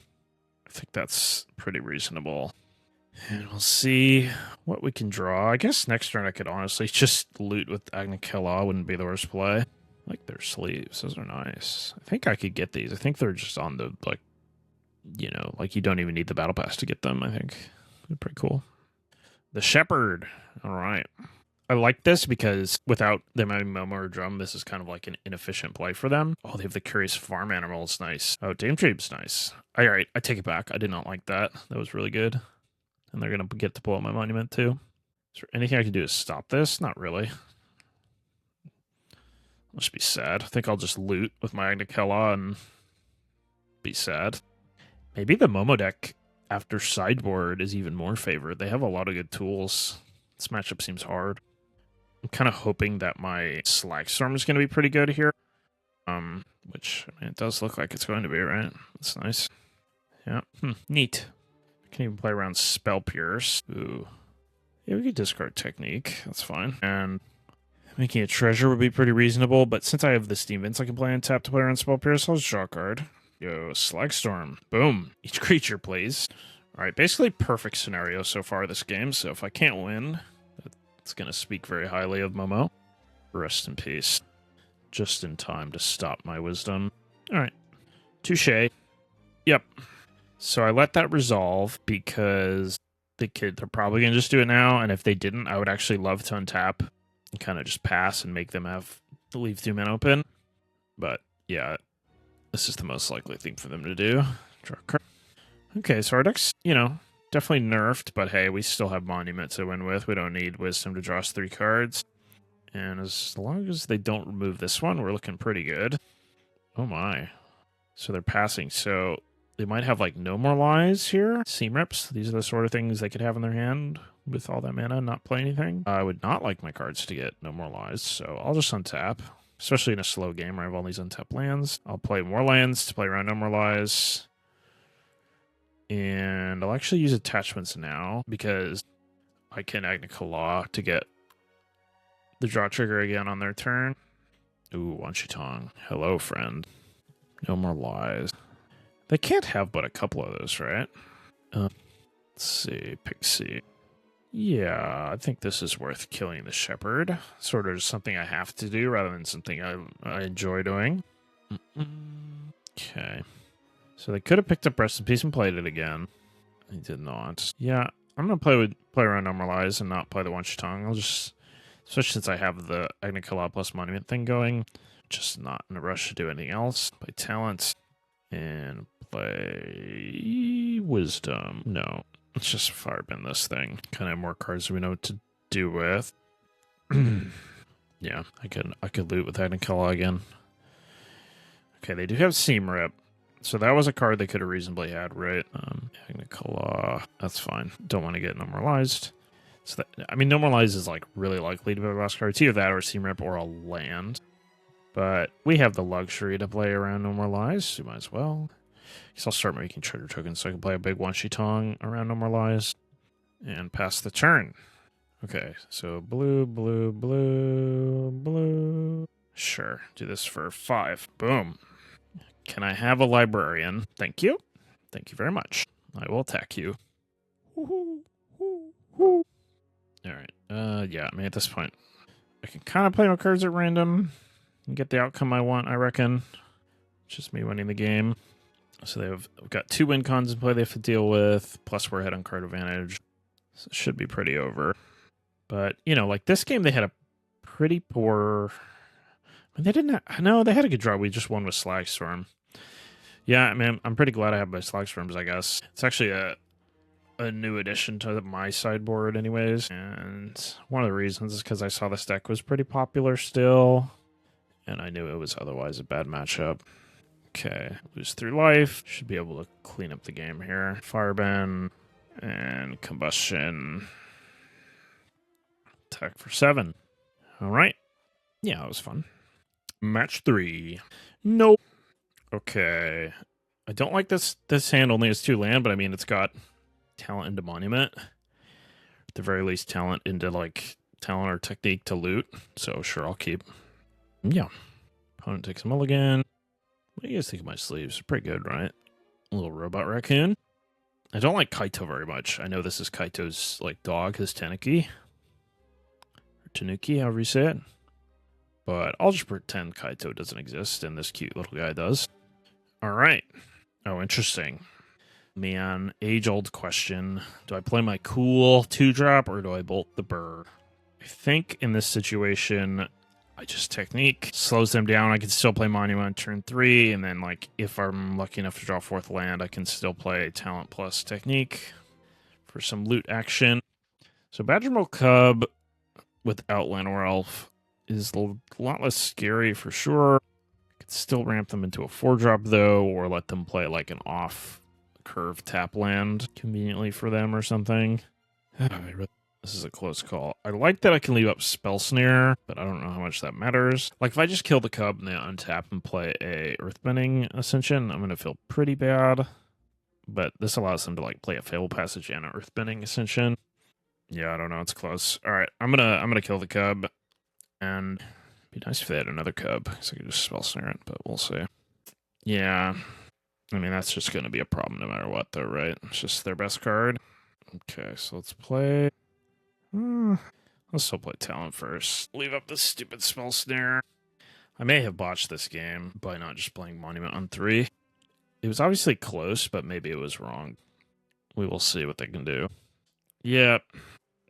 I think that's pretty reasonable. And we'll see what we can draw. I guess next turn I could honestly just loot with Agnikella. Wouldn't be the worst play. I like their sleeves. Those are nice. I think I could get these. I think they're just on the, like, you know, like you don't even need the Battle Pass to get them, I think. They're pretty cool. The Shepherd. All right. I like this because without them having Momo or Drum, this is kind of like an inefficient play for them. Oh, they have the Curious Farm Animal. It's nice. Oh, Dame Dream's nice. All right, I take it back. I did not like that. That was really good. And they're going to get to pull out my Monument too. Is there anything I can do to stop this? Not really. I'll just be sad. I think I'll just loot with my Agnikella and be sad. Maybe the Momo deck after sideboard is even more favored. They have a lot of good tools. This matchup seems hard. I'm kind of hoping that my Slagstorm is going to be pretty good here. Which, I mean, it does look like it's going to be, right? That's nice. Yeah. Neat. I can even play around Spell Pierce. Ooh. Yeah, we could discard Technique. That's fine. And making a Treasure would be pretty reasonable, but since I have the Steam Vince I can play on tap to play around Spell Pierce, I'll just draw a card. Yo, Slagstorm. Boom. Each creature plays. Alright, basically perfect scenario so far this game, so if I can't win, it's going to speak very highly of Momo. Rest in peace. Just in time to stop my wisdom. Alright. Touché. Yep. So I let that resolve because they're probably going to just do it now, and if they didn't, I would actually love to untap and kind of just pass and make them have to leave 2 men open. But, yeah, this is the most likely thing for them to do. Draw a card. Okay, so our deck's, you know, definitely nerfed, but hey, we still have Monument to win with. We don't need Wisdom to draw us 3 cards. And as long as they don't remove this one, we're looking pretty good. Oh my. So they're passing. So they might have, like, no more lies here. Seam Rips. These are the sort of things they could have in their hand with all that mana and not play anything. I would not like my cards to get no more lies, so I'll just untap. Especially in a slow game where I have all these untapped lands. I'll play more lands to play around no more lies. And I'll actually use attachments now because I can Agnikella to get the draw trigger again on their turn. Ooh, One Shitong. Hello, friend. No more lies. They can't have but a couple of those, right? Let's see. Pixie. Yeah, I think this is worth killing the Shepherd. Sort of something I have to do rather than something I enjoy doing. Okay. So they could have picked up Rest in Peace and played it again. They did not. Yeah, I'm going to play around Normalize and not play the One Shitong. I'll just, especially since I have the Agnikella plus Monument thing going, just not in a rush to do anything else. Play Talent and play Wisdom. No, let's just Firebend this thing. Kind of more cards we know what to do with. Yeah, I could loot with Agnikella again. Okay, they do have Seam Rip. So that was a card they could have reasonably had, right? Agnikella, that's fine. Don't want to get normalized. So that, I mean, normalized is like really likely to be the last card. It's either that or Seam Rip or a land. But we have the luxury to play around normalized, so might as well. Guess I'll start making treasure tokens so I can play a big One Shitong around normalized and pass the turn. Okay, so blue, blue, blue, blue. Sure, do this for 5. Boom. Can I have a librarian? Thank you. Thank you very much. I will attack you. Woo. All right. Yeah, I mean, at this point, I can kind of play my cards at random and get the outcome I want, I reckon. It's just me winning the game. So they've got 2 win cons in play they have to deal with, plus we're ahead on card advantage. So it should be pretty over. But, you know, like this game, they had a pretty poor... I mean, they didn't... No, they had a good draw. We just won with Slagstorm. Yeah, I mean, I'm pretty glad I have my Slagstorms, I guess. It's actually a new addition to my sideboard anyways. And one of the reasons is because I saw this deck was pretty popular still. And I knew it was otherwise a bad matchup. Okay, lose 3 life. Should be able to clean up the game here. Firebend and Combustion. Attack for 7. All right. Yeah, that was fun. Match 3. Nope. Okay. I don't like this. This hand only has 2 land, but I mean, it's got talent into Monument. At the very least, talent into, like, talent or technique to loot. So, sure, I'll keep. Yeah. Opponent takes a mulligan. What do you guys think of my sleeves? They're pretty good, right? A little robot raccoon. I don't like Kaito very much. I know this is Kaito's, like, dog, his Tanuki. Or Tanuki, however you say it. But I'll just pretend Kaito doesn't exist, and this cute little guy does. All right. Oh, interesting. Man, age-old question. Do I play my cool 2-drop, or do I bolt the burr? I think in this situation, I just technique. Slows them down. I can still play Monument on turn 3, and then, like, if I'm lucky enough to draw 4th land, I can still play Talent plus Technique for some loot action. So Badgermole Cub without Llanowar Elf is a lot less scary for sure. Could still ramp them into a 4-drop though, or let them play like an off-curve tap land conveniently for them or something. This is a close call. I like that I can leave up Spell Snare, but I don't know how much that matters. Like if I just kill the Cub and then untap and play a Earthbending Ascension, I'm gonna feel pretty bad. But this allows them to like play a Fable Passage and an Earthbending Ascension. Yeah, I don't know. It's close. All right, I'm gonna kill the Cub. And it'd be nice if they had another Cub, because I could just Spell Snare it, but we'll see. Yeah. I mean, that's just going to be a problem no matter what, though, right? It's just their best card. Okay, so let's play... let's still play Talent first. Leave up this stupid Spell Snare. I may have botched this game by not just playing Monument on 3. It was obviously close, but maybe it was wrong. We will see what they can do. Yeah.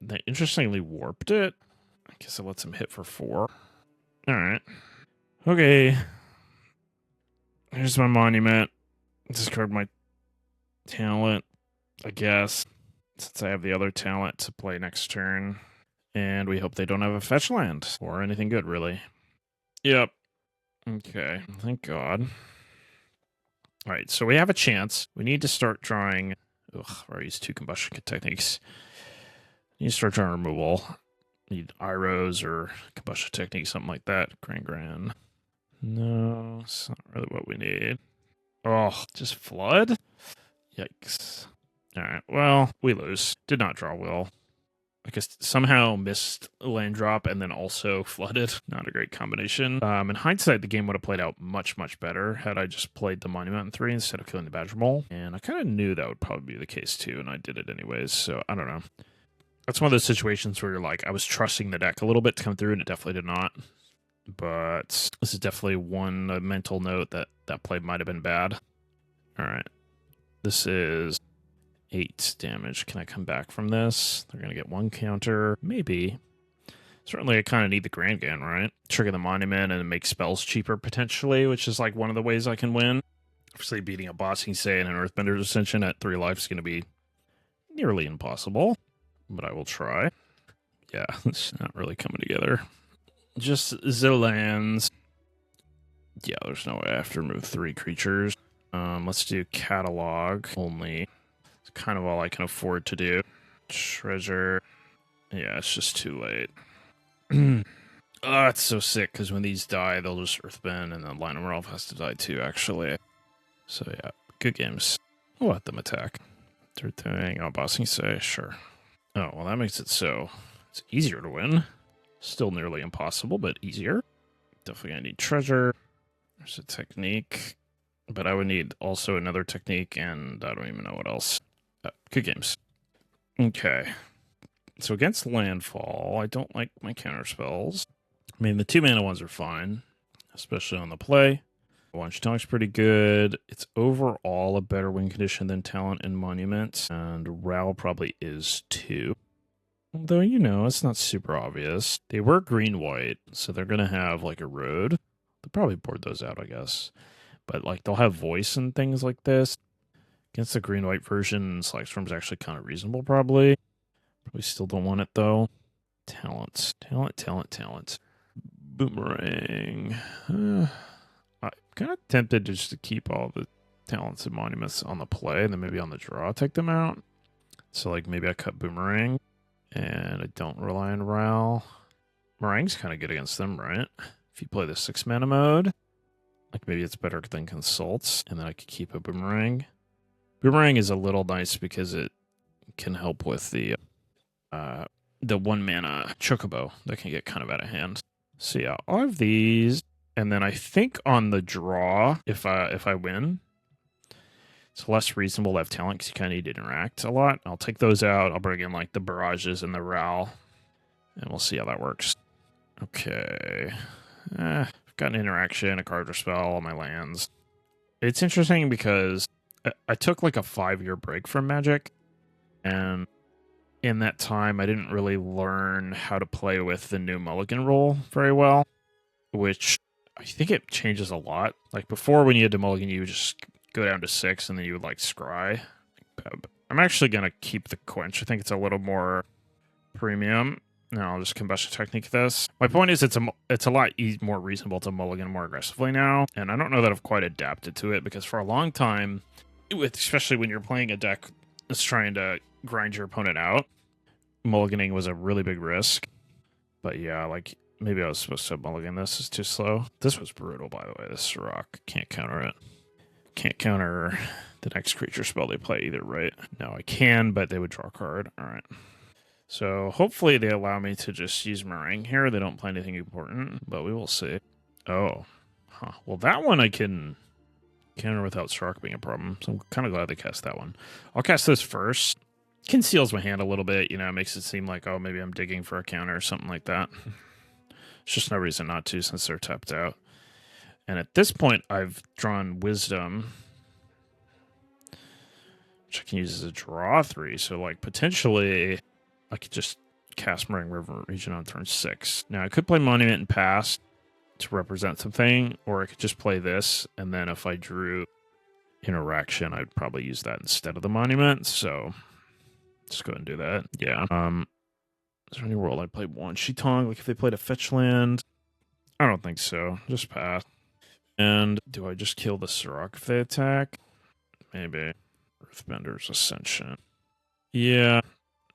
They interestingly warped it. I guess it lets him hit for 4. Alright. Okay. Here's my Monument. Discard my talent, I guess, since I have the other talent to play next turn. And we hope they don't have a fetch land, or anything good, really. Yep. Okay, thank God. Alright, so we have a chance. We need to start drawing... Ugh, I used 2 combustion techniques. We need to start drawing removal. Need Iros or combustion technique, something like that. Gran. No, it's not really what we need. Oh, just flood? Yikes. Alright, well, we lose. Did not draw well. I guess somehow missed land drop and then also flooded. Not a great combination. In hindsight, the game would have played out much, much better had I just played the Monument in 3 instead of killing the Badger Mole. And I kind of knew that would probably be the case too, and I did it anyways, so I don't know. That's one of those situations where you're like, I was trusting the deck a little bit to come through, and it definitely did not. But this is definitely one mental note that that play might have been bad. All right. This is 8 damage. Can I come back from this? They're going to get 1 counter. Maybe. Certainly, I kind of need the Grand Gan, right? Trigger the Monument and make spells cheaper, potentially, which is like one of the ways I can win. Obviously, beating a Bossing Say and an Earthbender's Ascension at 3 life is going to be nearly impossible. But I will try. Yeah, it's not really coming together. Just Izzet Lessons. Yeah, there's no way I have to remove 3 creatures. Let's do Catalog only. It's kind of all I can afford to do. Treasure. Yeah, it's just too late. Oh, it's so sick, because when these die, they'll just Earthbend, and then Llanowar Elf has to die too, actually. So yeah, good games. We'll let them attack. They're doing Bossing Say, sure. Oh, well, that makes it so it's easier to win. Still nearly impossible, but easier. Definitely gonna need treasure. There's a technique. But I would need also another technique, and I don't even know what else. Good games. Okay. So against landfall, I don't like my counter spells. I mean, the 2-mana ones are fine, especially on the play. One-Shotong's pretty good. It's overall a better win condition than Talent and Monument, and Ral probably is too. Although, you know, it's not super obvious. They were green-white, so they're going to have, like, a road. They'll probably board those out, I guess. But, like, they'll have voice and things like this. Against the green-white version, Select Storm's actually kind of reasonable, probably. We still don't want it, though. Talents. Talent. Boomerang. I'm kind of tempted just to keep all the talents and monuments on the play, and then maybe on the draw take them out. So, like, maybe I cut Boomerang, and I don't rely on Ral. Meringue's kind of good against them, right? If you play the 6-mana mode, like, maybe it's better than Consults, and then I could keep a Boomerang. Boomerang is a little nice because it can help with the 1-mana Chocobo that can get kind of out of hand. So yeah, I'll have these, and then I think on the draw, if I win, it's less reasonable to have talent because you kind of need to interact a lot. I'll take those out. I'll bring in like the barrages and the Ral, and we'll see how that works. Okay, I've got an interaction, a card or spell on my lands. It's interesting because I took like a 5-year break from Magic, and in that time, I didn't really learn how to play with the new Mulligan rule very well, which I think it changes a lot. Like before, when you had to Mulligan, you would just go down to 6 and then you would like scry. I'm actually going to keep the Quench. I think it's a little more premium. No, I'll just Combustion Technique this. My point is it's a lot more reasonable to Mulligan more aggressively now, and I don't know that I've quite adapted to it because for a long time, especially when you're playing a deck that's trying to grind your opponent out, mulliganing was a really big risk. But yeah, like, maybe I was supposed to mulligan this. It's too slow. This was brutal, by the way. This Sirach. Can't counter it. Can't counter the next creature spell they play either, right? No, I can, but they would draw a card. All right. So hopefully they allow me to just use Meringue here. They don't play anything important, but we will see. Oh. Huh. Well, that one I can counter without Sirach being a problem. So I'm kind of glad they cast that one. I'll cast this first. Conceals my hand a little bit, you know, makes it seem like, oh, maybe I'm digging for a counter or something like that. There's just no reason not to since they're tapped out. And at this point, I've drawn Wisdom, which I can use as a draw 3. So, like, potentially, I could just cast Meringue River Region on turn 6. Now, I could play Monument and pass to represent something, or I could just play this, and then if I drew Interaction, I'd probably use that instead of the Monument, so just go ahead and do that. Yeah. Is there any world I'd play One-Shotong? Like if they played a fetch land? I don't think so. Just pass. And do I just kill the Sirach if they attack? Maybe. Earthbender's Ascension. Yeah,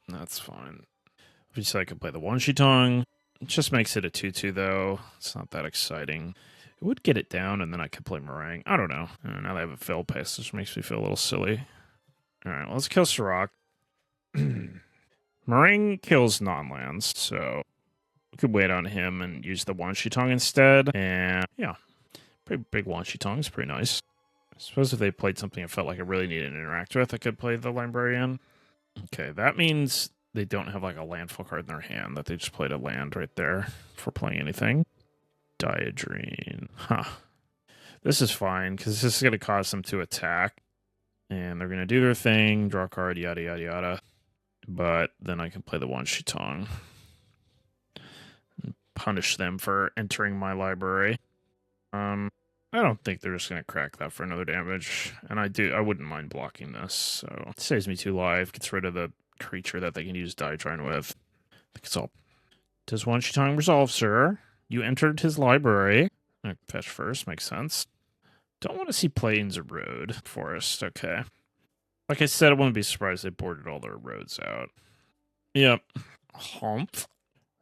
that's fine. Obviously I could play the One-Shotong. It just makes it a 2-2 though. It's not that exciting. It would get it down and then I could play Meringue. I don't know. Now they have a fail pace, which makes me feel a little silly. Alright, well, let's kill Sirach. Meringue kills non-lands, so we could wait on him and use the One-Shotong instead. And yeah, pretty big One-Shotong is pretty nice. I suppose if they played something I felt like I really needed to interact with, I could play the Librarian. Okay, that means they don't have like a landfall card in their hand, that they just played a land right there for playing anything. Diadrine. Huh. This is fine, because this is going to cause them to attack. And they're going to do their thing, draw a card, yada, yada, yada. But then I can play the One-Shotong and punish them for entering my library. I don't think they're just going to crack that for another damage. And I wouldn't mind blocking this. So it saves me 2 life, gets rid of the creature that they can use Diadrine with. I think it's all. Does One-Shotong resolve, sir? You entered his library. Fetch first, makes sense. Don't want to see Plains or Road Forest. Okay. Like I said, I wouldn't be surprised they boarded all their roads out. Yep. Humph.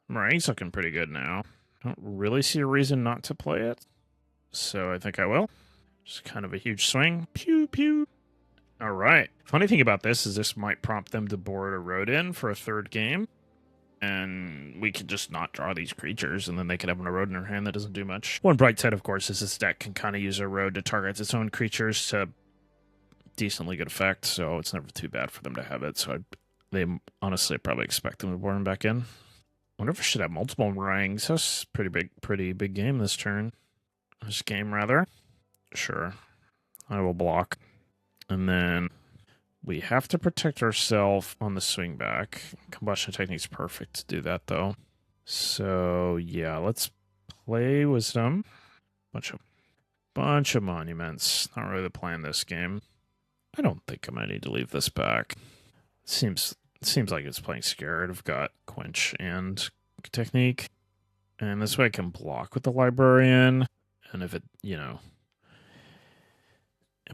Meringue's looking pretty good now. Don't really see a reason not to play it. So I think I will. Just kind of a huge swing. Pew, pew. All right. Funny thing about this is this might prompt them to board a road in for a 3rd game. And we could just not draw these creatures, and then they could have a road in their hand that doesn't do much. One bright side, of course, is this deck can kind of use a road to target its own creatures to decently good effect, so it's never too bad for them to have it. So They honestly probably expect them to board him back in. Wonder if I should have multiple meringues. That's pretty big game this turn. This game, rather. Sure. I will block. And then we have to protect ourselves on the swing back. Combustion Technique's perfect to do that, though. So, yeah, let's play Wisdom. Bunch of monuments. Not really the plan this game. I don't think I might need to leave this back. Seems like it's playing scared. I've got Quench and Technique. And this way I can block with the Librarian. And if it, and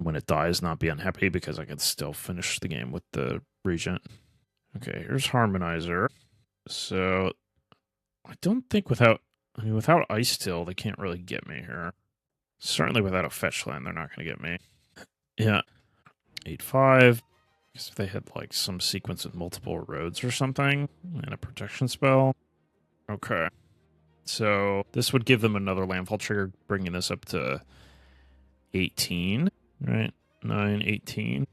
when it dies, not be unhappy because I can still finish the game with the Regent. Okay, here's Harmonizer. So I don't think without Ice Still, they can't really get me here. Certainly without a fetch land, they're not going to get me. Yeah. 8/5. Guess if they had like some sequence with multiple roads or something and a protection spell. Okay. So this would give them another landfall trigger, bringing this up to 18. Right? 9, 18.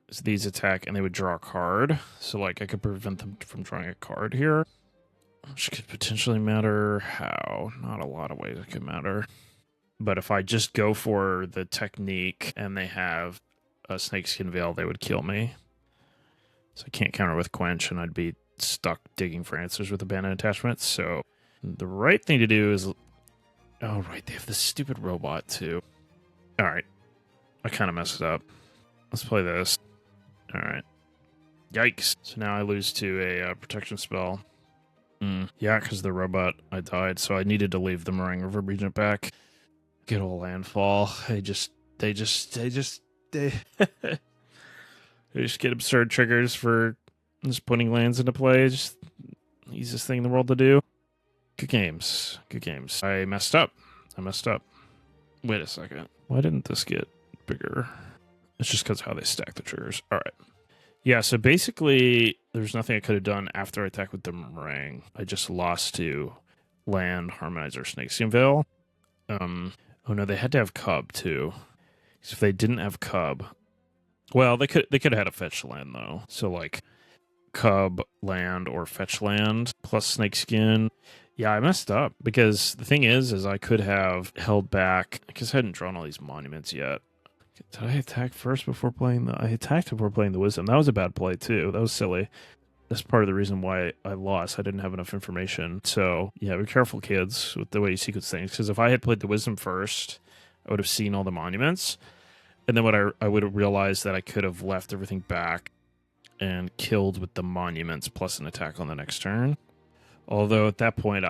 So these attack and they would draw a card. So like I could prevent them from drawing a card here. Which could potentially matter. How? Not a lot of ways it could matter. But if I just go for the Technique and they have a Snakeskin Veil, they would kill me. So I can't counter with Quench, and I'd be stuck digging for answers with Abandoned Attachments. So the right thing to do is... Oh, right, they have this stupid robot, too. All right. I kind of messed it up. Let's play this. All right. Yikes. So now I lose to a protection spell. Yeah, because the robot, I died, so I needed to leave the Meringue River Regent back. Good old landfall. They just they just get absurd triggers for just putting lands into play. Just the easiest thing in the world to do. Good games. Good games. I messed up. Wait a second. Why didn't this get bigger? It's just because of how they stack the triggers. All right. Yeah, so basically, there's nothing I could have done after I attacked with the Meringue. I just lost to land, Harmonizer, Snakeskin Veil. Oh no, they had to have Cub too. Because if they didn't have Cub, well, they could have had a fetch land though. So like Cub land or fetch land plus Snakeskin. Yeah, I messed up because the thing is I could have held back because I hadn't drawn all these monuments yet. Did I attack first before playing I attacked before playing the Wisdom. That was a bad play too. That was silly. That's part of the reason why I lost. I didn't have enough information. So, yeah, be careful, kids, with the way you sequence things. Because if I had played the Wisdom first, I would have seen all the monuments. And then what I would have realized that I could have left everything back and killed with the monuments plus an attack on the next turn. Although at that point,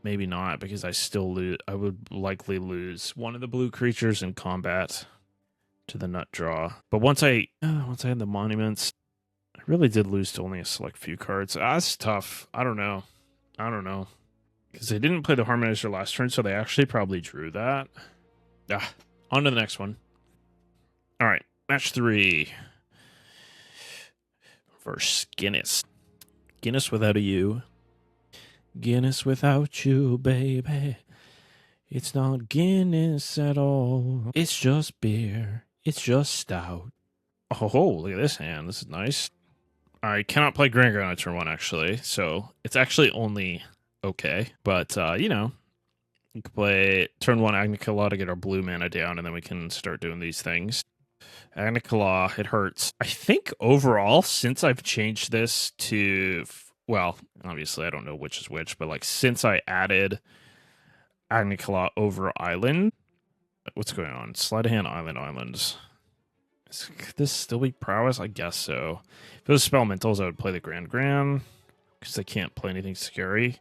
maybe not, because I still lose. I would likely lose one of the blue creatures in combat to the nut draw. But once I had the monuments, I really did lose to only a select few cards. That's tough. I don't know. Because they didn't play the Harmonizer last turn, so they actually probably drew that. On to the next one. All right, match 3. Versus Guinness. Guinness without a U. Guinness without you, baby. It's not Guinness at all. It's just beer. It's just stout. Oh, look at this hand. This is nice. I cannot play Grand Grand on turn 1, actually. So it's actually only okay. But, you can play turn 1 Agnicala to get our blue mana down, and then we can start doing these things. Agnicala, it hurts. I think overall, since I've changed this to... Well, obviously, I don't know which is which, but like since I added Agnicala over Island... What's going on? Sleight of Hand, Islands. Could this still be Prowess? I guess so. If it was Spellmentals, I would play the Grand Grand, because they can't play anything scary.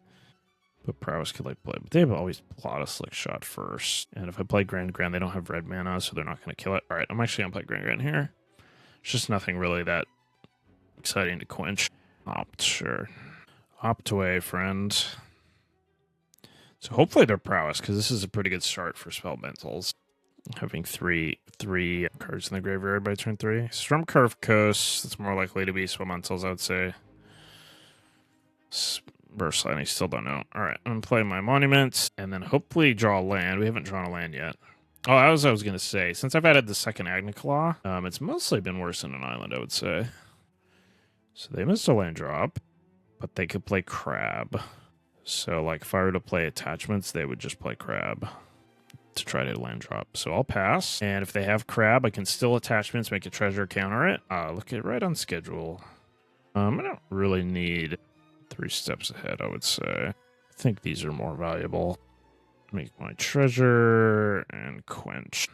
But Prowess could like play. But they always plot a Slick Shot first. And if I play Grand Grand, they don't have red mana, so they're not going to kill it. Alright, I'm actually going to play Grand Grand here. It's just nothing really that exciting to quench. Sure. Opt away, friend. So hopefully they're Prowess, because this is a pretty good start for Spellmentals. Having three cards in the graveyard by turn 3. Stormcarved Coast, that's more likely to be Spellmentals, I would say. Burst Lightning, still don't know. Alright, I'm going to play my Monuments, and then hopefully draw a land. We haven't drawn a land yet. Oh, as I was going to say, since I've added the second Agnicala, it's mostly been worse than an island, I would say. So they missed a land drop, but they could play crab. So, like, if I were to play attachments, they would just play crab to try to land drop. So I'll pass. And if they have crab, I can still attachments, make a treasure, counter it. Look at right on schedule. I don't really need 3 steps ahead, I would say. I think these are more valuable. Make my treasure and quench.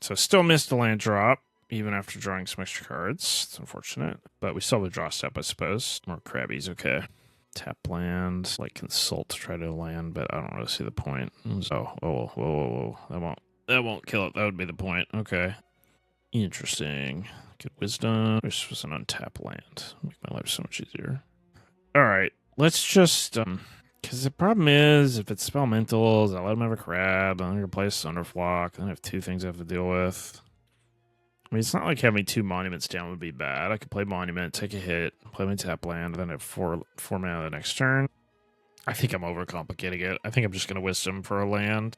So still missed a land drop, even after drawing some extra cards. It's unfortunate. But we still have a draw step, I suppose. More crabbies, okay. Tap land, like consult to try to land, but I don't really see the point. So, whoa. That won't kill it. That would be the point. Okay. Interesting. Good wisdom. This was an untap land. Make my life so much easier. Alright. Let's just because the problem is if it's spellmentals, I let them have a crab, I'm gonna play a Sunderflock, then I have 2 things I have to deal with. I mean, it's not like having 2 monuments down would be bad. I could play monument, take a hit, play my tap land, and then have 4 mana the next turn. I think I'm overcomplicating it. I think I'm just going to wisdom for a land.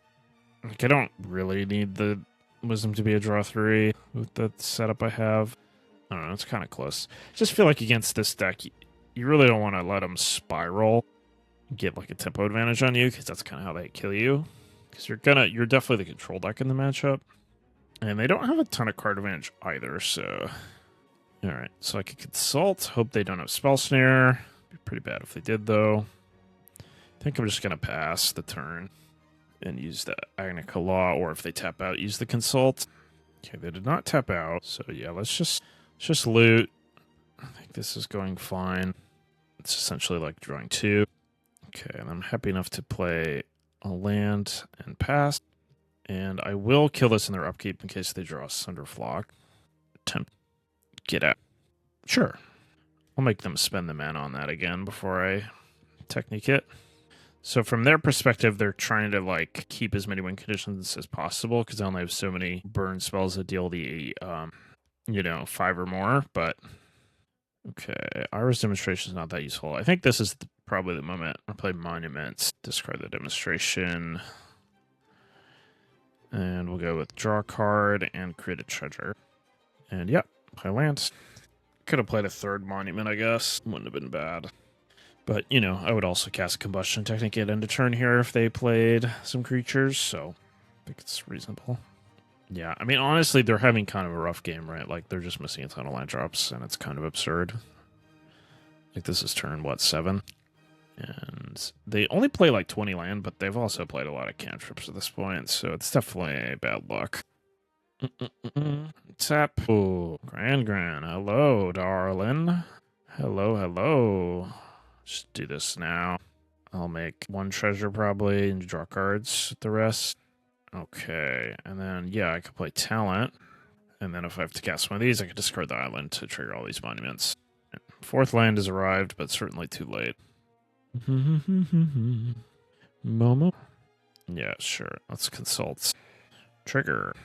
Like, I don't really need the wisdom to be a draw 3 with the setup I have. I don't know, it's kind of close. I just feel like against this deck, you really don't want to let them spiral, get like a tempo advantage on you, because that's kind of how they kill you. Because you're definitely the control deck in the matchup. And they don't have a ton of card advantage either, so... Alright, so I could consult. Hope they don't have Spell Snare. Be pretty bad if they did, though. I think I'm just going to pass the turn and use the Agnica Law, or if they tap out, use the consult. Okay, they did not tap out, so yeah, let's just loot. I think this is going fine. It's essentially like drawing 2. Okay, and I'm happy enough to play a land and pass. And I will kill this in their upkeep in case they draw a Sunderflock. Attempt. Get out. Sure. I'll make them spend the mana on that again before I technique it. So from their perspective, they're trying to like keep as many win conditions as possible because I only have so many burn spells that deal the, 5 or more. But okay, Iris Demonstration is not that useful. I think this is probably the moment I play Monuments. Discard the demonstration. And we'll go with draw a card and create a treasure. And yep, play lands. Could have played a 3rd monument, I guess. Wouldn't have been bad. But, I would also cast a Combustion Technique at end of turn here if they played some creatures, so I think it's reasonable. Yeah, I mean, honestly, they're having kind of a rough game, right? Like, they're just missing a ton of land drops, and it's kind of absurd. Like, this is turn, 7? And they only play like 20 land, but they've also played a lot of cantrips at this point, so it's definitely bad luck. Tap. Oh, Gran. Hello, darling. Hello. Just do this now. I'll make 1 treasure probably and draw cards with the rest. Okay, and then, yeah, I could play Talent. And then if I have to cast one of these, I could discard the island to trigger all these monuments. 4th land has arrived, but certainly too late. Momo? Yeah, sure. Let's consult. Trigger.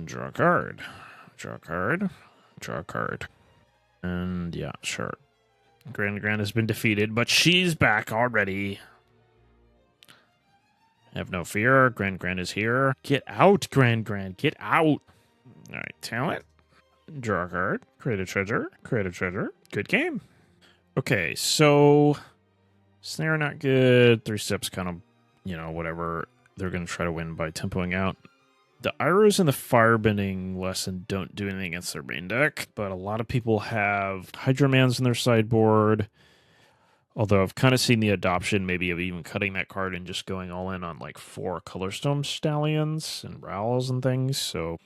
Draw a card. Draw a card. And yeah, sure. Gran has been defeated, but she's back already. Have no fear. Gran is here. Get out, Gran. Get out. Alright, Talent. Draw a card. Create a treasure. Good game. Okay, so... Snare not good. 3 steps kind of, whatever. They're going to try to win by tempoing out. The Iros and the Firebending Lesson don't do anything against their main deck, but a lot of people have Hydromans in their sideboard. Although I've kind of seen the adoption maybe of even cutting that card and just going all in on like 4 Colorstone Stallions and Rowls and things. So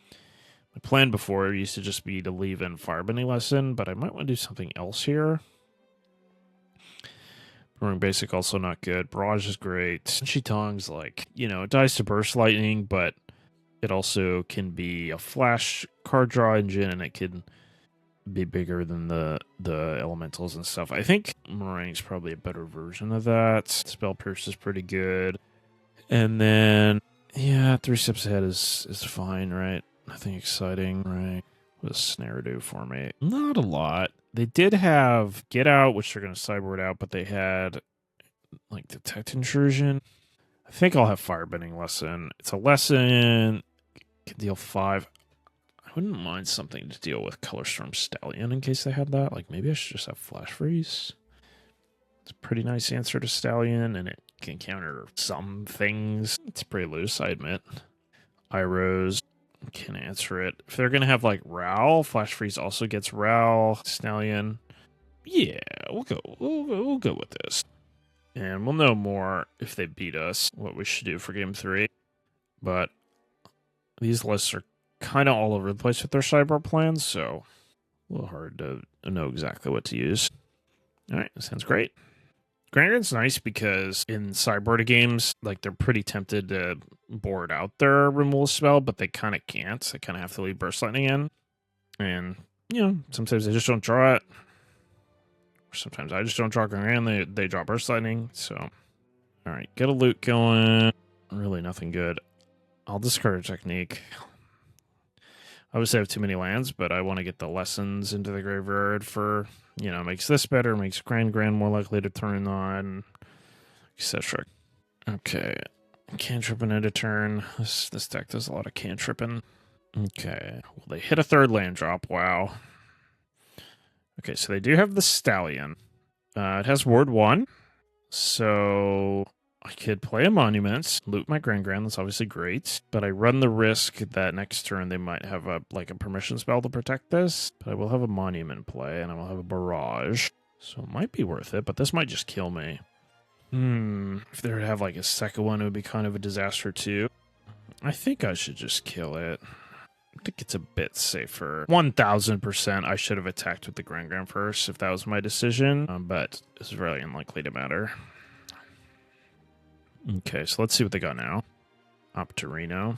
my plan before used to just be to leave in Firebending Lesson, but I might want to do something else here. Brewing Basic also not good. Barrage is great. Senshi Tongue's like, it dies to Burst Lightning, but it also can be a flash card draw engine, and it can be bigger than the elementals and stuff. I think Meringue's probably a better version of that. Spell Pierce is pretty good. And then, yeah, 3 steps ahead is fine, right? Nothing exciting, right? What does Snare do for me? Not a lot. They did have Get Out, which they're going to sideboard out, but they had, like, Detect Intrusion. I think I'll have Firebending Lesson. It's a lesson. Can deal 5. I wouldn't mind something to deal with Color Storm Stallion in case they had that. Like, maybe I should just have Flash Freeze. It's a pretty nice answer to Stallion, and it can counter some things. It's pretty loose, I admit. Iros can answer it. If they're going to have, like, Ral, Flash Freeze also gets Ral, Stallion. Yeah, we'll go with this. And we'll know more if they beat us, what we should do for Game 3. But these lists are kind of all over the place with their sideboard plans, so a little hard to know exactly what to use. All right, that sounds great. Granite's nice because in sideboard games, like, they're pretty tempted to board out their removal spell, but they kind of can't. They kind of have to leave Burst Lightning in. And, you know, sometimes they just don't draw it. Or sometimes I just don't draw Granite, they draw Burst Lightning. So, all right, get a loot going. Really nothing good. I'll discard a technique. Obviously, I have too many lands, but I want to get the Lessons into the graveyard for, you know, makes this better, makes Grand more likely to turn on, etc. Okay. Cantripping at a turn. This deck does a lot of cantripping. Okay. Well, they hit a third land drop. Wow. Okay, so they do have the Stallion. It has Ward 1. So I could play a Monument, loot my Grand. That's obviously great. But I run the risk that next turn they might have a permission spell to protect this. But I will have a Monument play, and I will have a Barrage. So it might be worth it, but this might just kill me. If they were to have like a second one, it would be kind of a disaster too. I think I should just kill it. I think it's a bit safer. 1000% I should have attacked with the Grand first if that was my decision, but it's very unlikely to matter. Okay, so let's see what they got now. Optorino.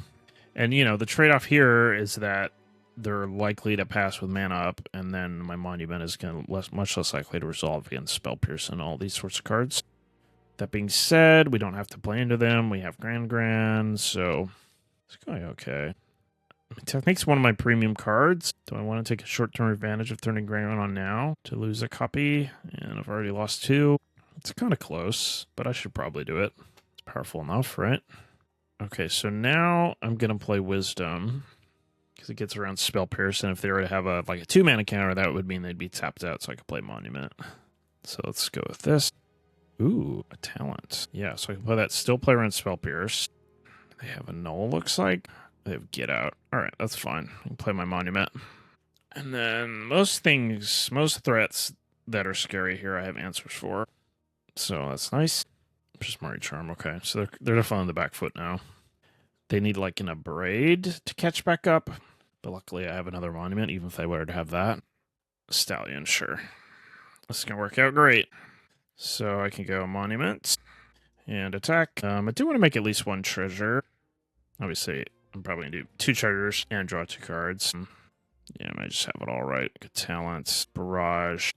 And, you know, the trade-off here is that they're likely to pass with mana up, and then my Monument is much less likely to resolve against Spell Pierce and all these sorts of cards. That being said, we don't have to play into them. We have Grand, so it's going okay. Technique's one of my premium cards. Do I want to take a short-term advantage of turning Grand on now to lose a copy? And I've already lost 2. It's kind of close, but I should probably do it. It's powerful enough, right? Okay, so now I'm going to play Wisdom because it gets around Spell Pierce, and if they were to have a 2-mana counter, that would mean they'd be tapped out, so I could play Monument. So let's go with this. Ooh, a talent. Yeah, so I can play that. Still play around Spell Pierce. They have a Null, looks like. They have Get Out. All right, that's fine. I can play my Monument. And then most threats that are scary here, I have answers for. So that's nice. Just Mari Charm. Okay, so they're definitely on the back foot now. They need like an Abrade to catch back up. But luckily I have another Monument, even if they were to have that. Stallion, sure. This is going to work out great. So I can go Monument and attack. I do want to make at least 1 treasure. Obviously, I'm probably going to do 2 treasures and draw 2 cards. Yeah, I might just have it all right. Good talents, Barrage,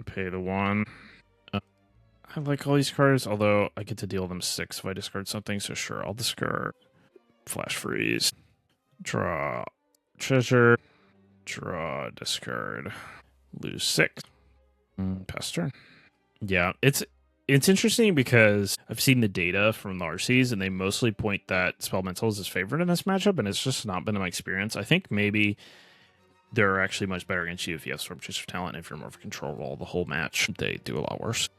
pay the 1. I like all these cards, although I get to deal them 6 if I discard something, so sure, I'll discard. Flash Freeze. Draw treasure. Draw, discard. Lose 6. Pass turn. Yeah, it's interesting because I've seen the data from the RCs, and they mostly point that Spellmentals is favored in this matchup, and it's just not been my experience. I think maybe they're actually much better against you if you have Storm Chaser Talent. If you're more of a control role the whole match, they do a lot worse.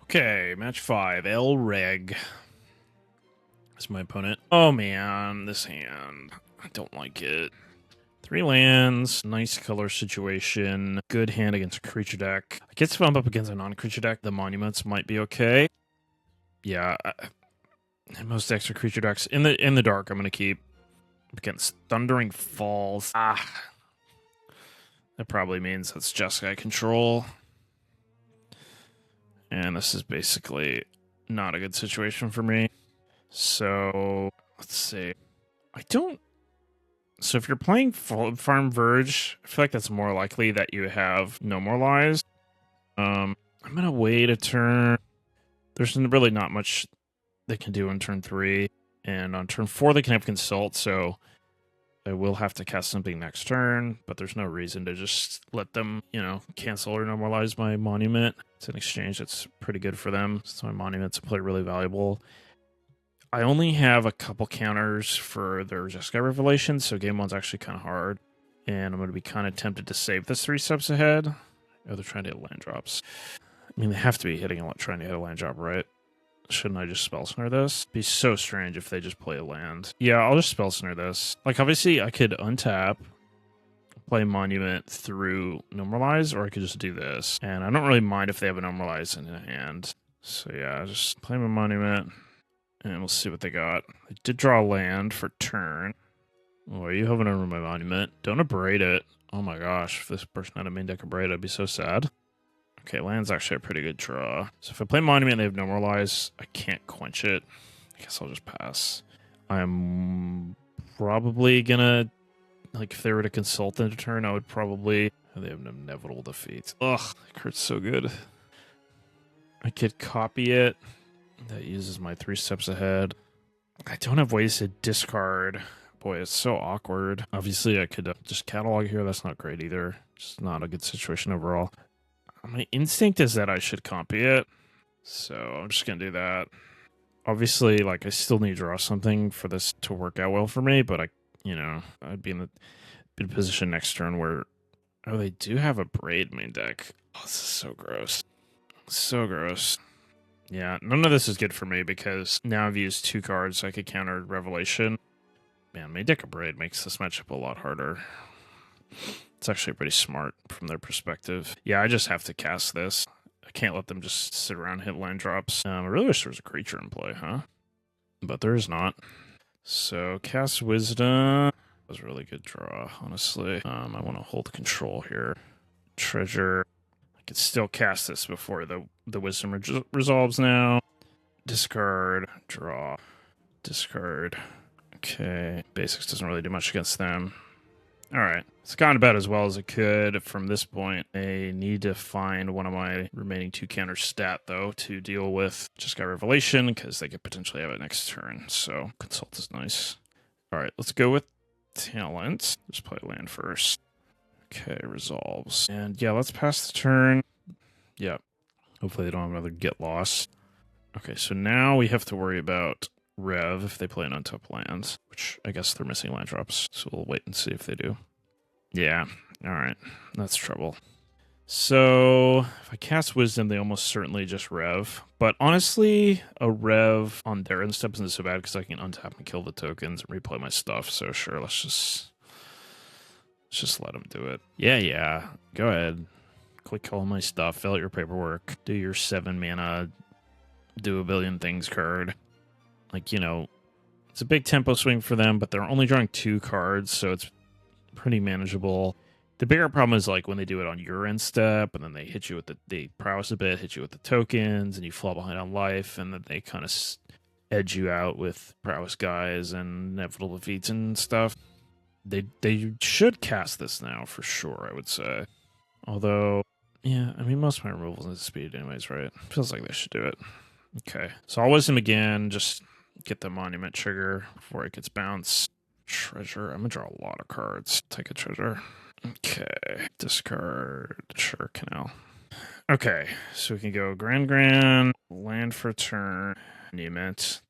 Okay, match 5. El Reg. That's my opponent. Oh man, this hand. I don't like it. 3 lands, nice color situation, good hand against a creature deck. I guess if I'm up against a non-creature deck, the Monuments might be okay. Yeah, most decks are creature decks. In the dark, I'm going to keep against Thundering Falls. That probably means it's Jeskai control. And this is basically not a good situation for me. So, let's see. So if you're playing Farm Verge, I feel like that's more likely that you have no more lives. I'm going to wait a turn. There's really not much they can do on turn 3. And on turn 4, they can have Consult, so I will have to cast something next turn. But there's no reason to just let them, cancel or normalize my Monument. It's an exchange that's pretty good for them. So my Monument's play really valuable. I only have a couple counters for their Jeskai Revelation, so game 1's actually kind of hard. And I'm going to be kind of tempted to save this 3 steps ahead. Oh, they're trying to hit land drops. I mean, they have to be trying to hit a land drop, right? Shouldn't I just spell snare this? It'd be so strange if they just play a land. Yeah, I'll just spell snare this. Like, obviously, I could untap, play Monument through Normalize, or I could just do this. And I don't really mind if they have a Normalize in hand. So yeah, just play my Monument, and we'll see what they got. I did draw land for turn. Oh, are you hovering over my Monument? Don't abrade it. Oh my gosh, if this person had a main deck abrade, I'd be so sad. Okay, land's actually a pretty good draw. So if I play Monument and they have Normalize, I can't quench it. I guess I'll just pass. I'm probably gonna, like, if they were to consult into turn, I would probably... Oh, they have an inevitable defeat. Ugh, it hurts so good. I could copy it. That uses my 3 steps ahead. I don't have ways to discard. Boy, it's so awkward. Obviously, I could just catalog here. That's not great either. Just not a good situation overall. My instinct is that I should copy it, so I'm just going to do that. Obviously, like, I still need to draw something for this to work out well for me, but I'd be in a position next turn where... Oh, they do have a Braid main deck. Oh, this is so gross. So gross. Yeah, none of this is good for me because now I've used 2 cards. I could counter Revelation. Man, main deck of Braid makes this matchup a lot harder. It's actually pretty smart from their perspective. Yeah, I just have to cast this. I can't let them just sit around and hit land drops. I really wish there was a creature in play, huh? But there is not. So, cast Wisdom. That was a really good draw, honestly. I want to hold control here. Treasure. I can still cast this before the Wisdom resolves now. Discard. Draw. Discard. Okay. Basics doesn't really do much against them. Alright, it's gone about as well as it could from this point. I need to find one of my remaining 2 counters stat, though, to deal with Just Got Revelation, because they could potentially have it next turn, so Consult is nice. Alright, let's go with Talent. Just play land first. Okay, resolves. And yeah, let's pass the turn. Yeah, hopefully they don't have another Get Lost. Okay, so now we have to worry about Rev if they play an untap land, which I guess they're missing land drops, so we'll wait and see if they do. Yeah, alright, that's trouble. So, if I cast Wisdom, they almost certainly just Rev, but honestly, a Rev on their end step isn't so bad because I can untap and kill the tokens and replay my stuff, so sure, let's just let them do it. Yeah, go ahead. Click all my stuff, fill out your paperwork, do your 7 mana, do a billion things card. Like, it's a big tempo swing for them, but they're only drawing 2 cards, so it's pretty manageable. The bigger problem is, like, when they do it on your end step, and then they hit you with they prowess a bit, hit you with the tokens, and you fall behind on life, and then they kind of edge you out with prowess guys and inevitable defeats and stuff. They should cast this now, for sure, I would say. Although, yeah, I mean, most of my removals is speed anyways, right? Feels like they should do it. Okay, so I'll Wisdom again, just get the Monument trigger before it gets bounced. Treasure. I'm going to draw a lot of cards. Take a treasure. Okay. Discard. Sure, Canal. Okay, so we can go Grand, land for turn. Monument.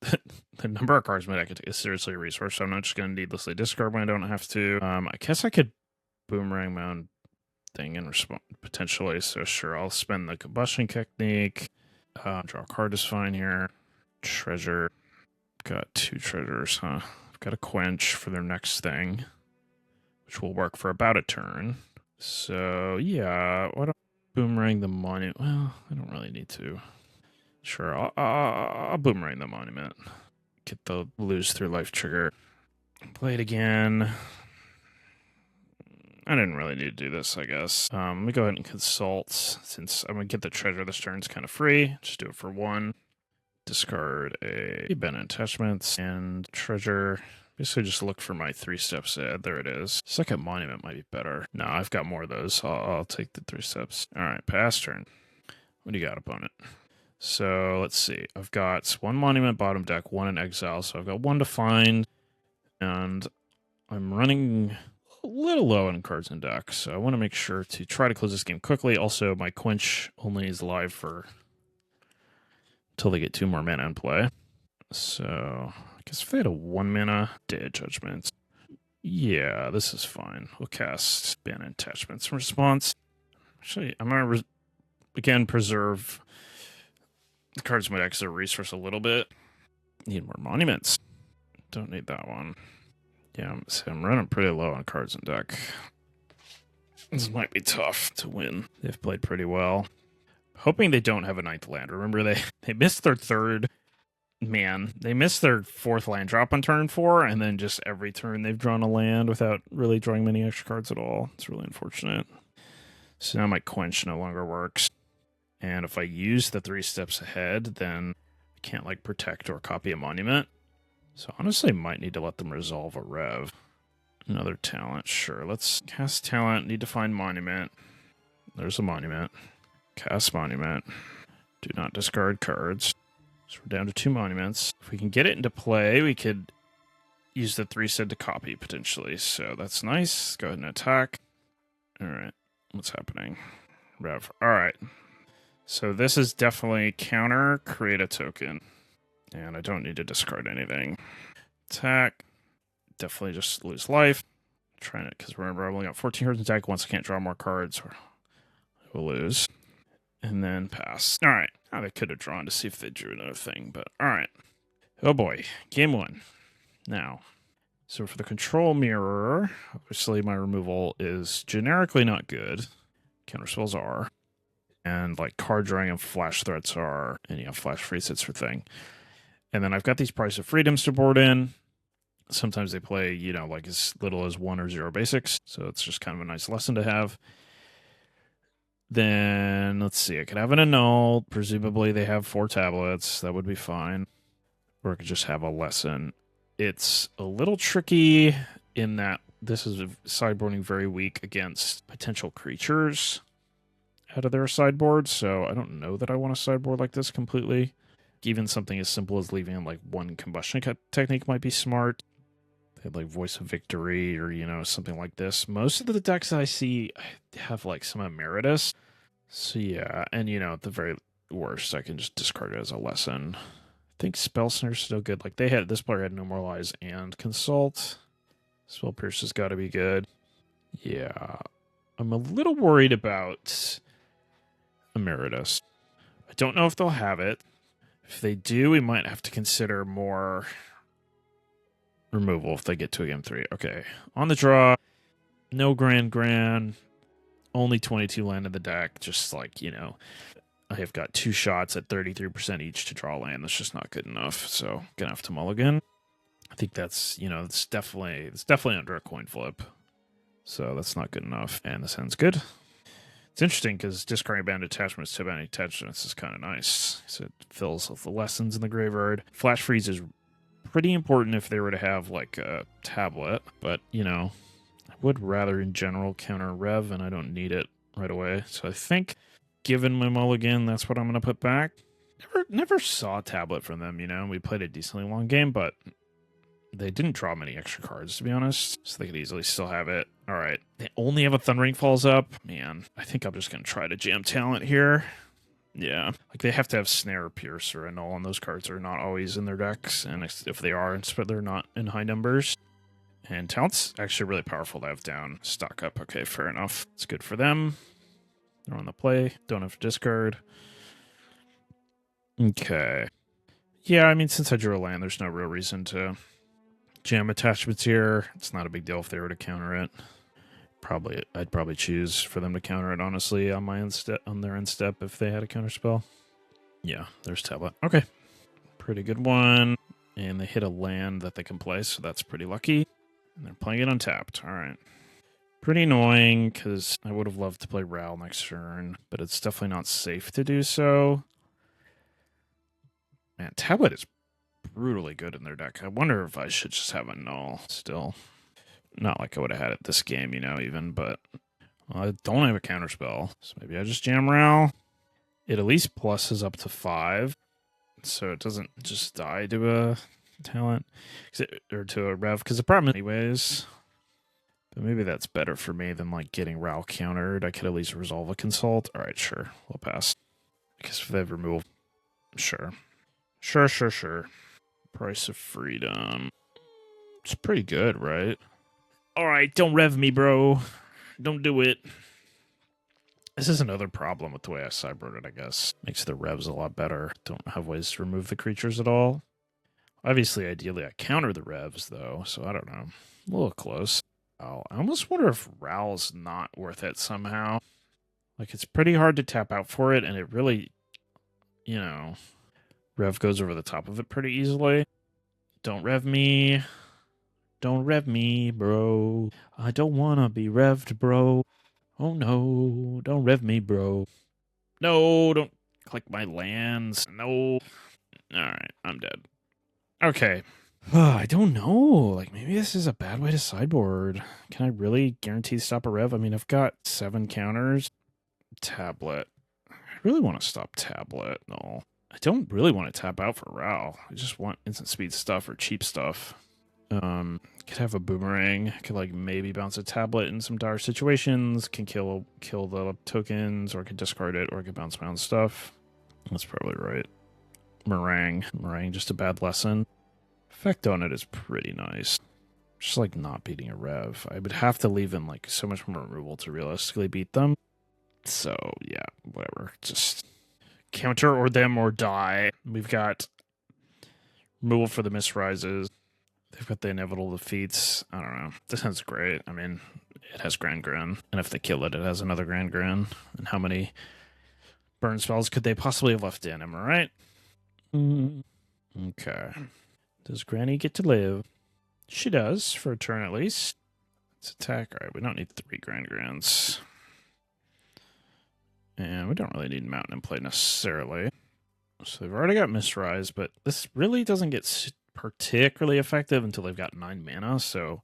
The number of cards in my deck is seriously a resource, so I'm not just going to needlessly discard when I don't have to. I guess I could Boomerang my own thing and respond potentially, so sure, I'll spend the Combustion Technique. Draw a card is fine here. Treasure. Got 2 treasures, huh? I've got a Quench for their next thing, which will work for about a turn. So, yeah, why don't I Boomerang the Monument? Well, I don't really need to. Sure, I'll Boomerang the Monument. Get the lose through life trigger. Play it again. I didn't really need to do this, I guess. Let me go ahead and consult, since I'm going to get the treasure this turn's kind of free. Just do it for 1. Discard a Bennett Attachments and treasure. Basically just look for my 3 steps. There it is. Second Monument might be better. No, I've got more of those. I'll take the 3 steps. Alright, pass turn. What do you got, opponent? So, let's see. I've got 1 Monument bottom deck, 1 in exile. So I've got 1 to find. And I'm running a little low on cards in deck. So I want to make sure to try to close this game quickly. Also, my Quench only is live for until they get 2 more mana in play. So, I guess if they had a 1 mana, Day of Judgment. Yeah, this is fine. We'll cast ban attachments in response. Actually, I'm going to, again, preserve the cards in my deck as a resource a little bit. Need more monuments. Don't need that one. Yeah, I'm running pretty low on cards in deck. This might be tough to win. They've played pretty well. Hoping they don't have a 9th land. Remember, they missed their 3rd. Man, they missed their 4th land drop on turn 4, and then just every turn they've drawn a land without really drawing many extra cards at all. It's really unfortunate. So now my quench no longer works. And if I use the 3 steps ahead, then I can't like protect or copy a monument. So honestly, might need to let them resolve a rev. Another talent, sure. Let's cast talent, need to find monument. There's a monument. Cast monument. Do not discard cards. So we're down to 2 monuments. If we can get it into play, we could use the 3 set to copy, potentially. So that's nice. Go ahead and attack. Alright, what's happening? Rev. Alright. So this is definitely counter, create a token. And I don't need to discard anything. Attack. Definitely just lose life. Trying it, because remember, I've only got 14 cards in deck. Once I can't draw more cards, I will lose. And then pass. Alright. Oh, they could have drawn to see if they drew another thing, but alright. Oh boy. Game 1. Now. So for the control mirror, obviously my removal is generically not good. Counterspells are. And like card drawing and flash threats are. And yeah, flash free sets for thing. And then I've got these Price of Freedoms to board in. Sometimes they play, you know, like as little as 1 or 0 basics. So it's just kind of a nice lesson to have. Then, let's see, I could have an annul. Presumably they have 4 tablets. That would be fine. Or I could just have a lesson. It's a little tricky in that this is sideboarding very weak against potential creatures out of their sideboard. So I don't know that I want to sideboard like this completely. Even something as simple as leaving like 1 combustion technique might be smart. They have like Voice of Victory or, you know, something like this. Most of the decks I see have like some Emeritus. So yeah, and you know, at the very worst, I can just discard it as a lesson. I think Spell Snare's still good. Like this player had Normalize and Consult. Spell Pierce has got to be good. Yeah, I'm a little worried about Emeritus. I don't know if they'll have it. If they do, we might have to consider more removal if they get to a game 3. Okay, on the draw, no Grand. Only 22 land in the deck, just like, you know, I have got 2 shots at 33% each to draw land. That's just not good enough, so gonna have to mulligan. I think that's, you know, it's definitely under a coin flip, so that's not good enough, and this hand's good. It's interesting because discarding banned attachments to banned attachments is kind of nice, so it fills with the lessons in the graveyard. Flash freeze is pretty important if they were to have like a tablet, but, you know, would rather in general counter rev, and I don't need it right away. So I think, given my mulligan, that's what I'm going to put back. Never saw a tablet from them, you know. We played a decently long game, but they didn't draw many extra cards, to be honest. So they could easily still have it. All right. They only have a Thundering Falls up. Man, I think I'm just going to try to jam talent here. Yeah. Like, they have to have Snare, Pierce, or Annul, and those cards are not always in their decks. And if they are, they're not in high numbers. And talent's actually really powerful to have down. Stock up. Okay, fair enough. It's good for them. They're on the play. Don't have to discard. Okay. Yeah, I mean, since I drew a land, there's no real reason to jam attachments here. It's not a big deal if they were to counter it. I'd probably choose for them to counter it, honestly, on their end step if they had a counter spell. Yeah, there's tablet. Okay. Pretty good one. And they hit a land that they can play, so that's pretty lucky. And they're playing it untapped. All right. Pretty annoying, because I would have loved to play Ral next turn, but it's definitely not safe to do so. Man, Tablet is brutally good in their deck. I wonder if I should just have a Null still. Not like I would have had it this game, you know, even, but I don't have a counterspell, so maybe I just jam Ral. It at least pluses up to 5, so it doesn't just die to a talent or to a rev, because the problem anyways, but maybe that's better for me than like getting Ral countered. I could at least resolve a consult. All right, sure, we'll pass. Because if they have removal, sure. Price of Freedom, it's pretty good, right? All right, don't rev me, bro. Don't do it. This is another problem with the way I sideboard it, I guess. Makes the revs a lot better. Don't have ways to remove the creatures at all. Obviously, ideally, I counter the revs, though, so I don't know. A little close. Oh, I almost wonder if Rowl's not worth it somehow. Like, it's pretty hard to tap out for it, and it really, you know, rev goes over the top of it pretty easily. Don't rev me. Don't rev me, bro. I don't want to be revved, bro. Oh, no. Don't rev me, bro. No, don't click my lands. No. All right, I'm dead. Okay. I don't know. Like, maybe this is a bad way to sideboard. Can I really guarantee stop a rev? I mean, I've got 7 counters. Tablet. I really want to stop tablet. No. I don't really want to tap out for Ral. I just want instant speed stuff or cheap stuff. Could have a boomerang. Could like maybe bounce a tablet in some dire situations. Can kill the tokens, or could discard it, or could bounce my own stuff. That's probably right. Meringue, just a bad lesson. Effect on it is pretty nice. Just like not beating a rev. I would have to leave in like so much more removal to realistically beat them. So yeah, whatever. Just counter or them or die. We've got removal for the misrises. They've got the inevitable defeats. I don't know. This sounds great. I mean, it has Grand Grin. And if they kill it, it has another Grand Grin. And how many burn spells could they possibly have left in? Am I right? Okay. Does Granny get to live? She does, for a turn at least. Let's attack. All right, we don't need 3 Grand Grins. And we don't really need Mountain in play necessarily. So they've already got Misrise, but this really doesn't get particularly effective until they've got 9 mana, so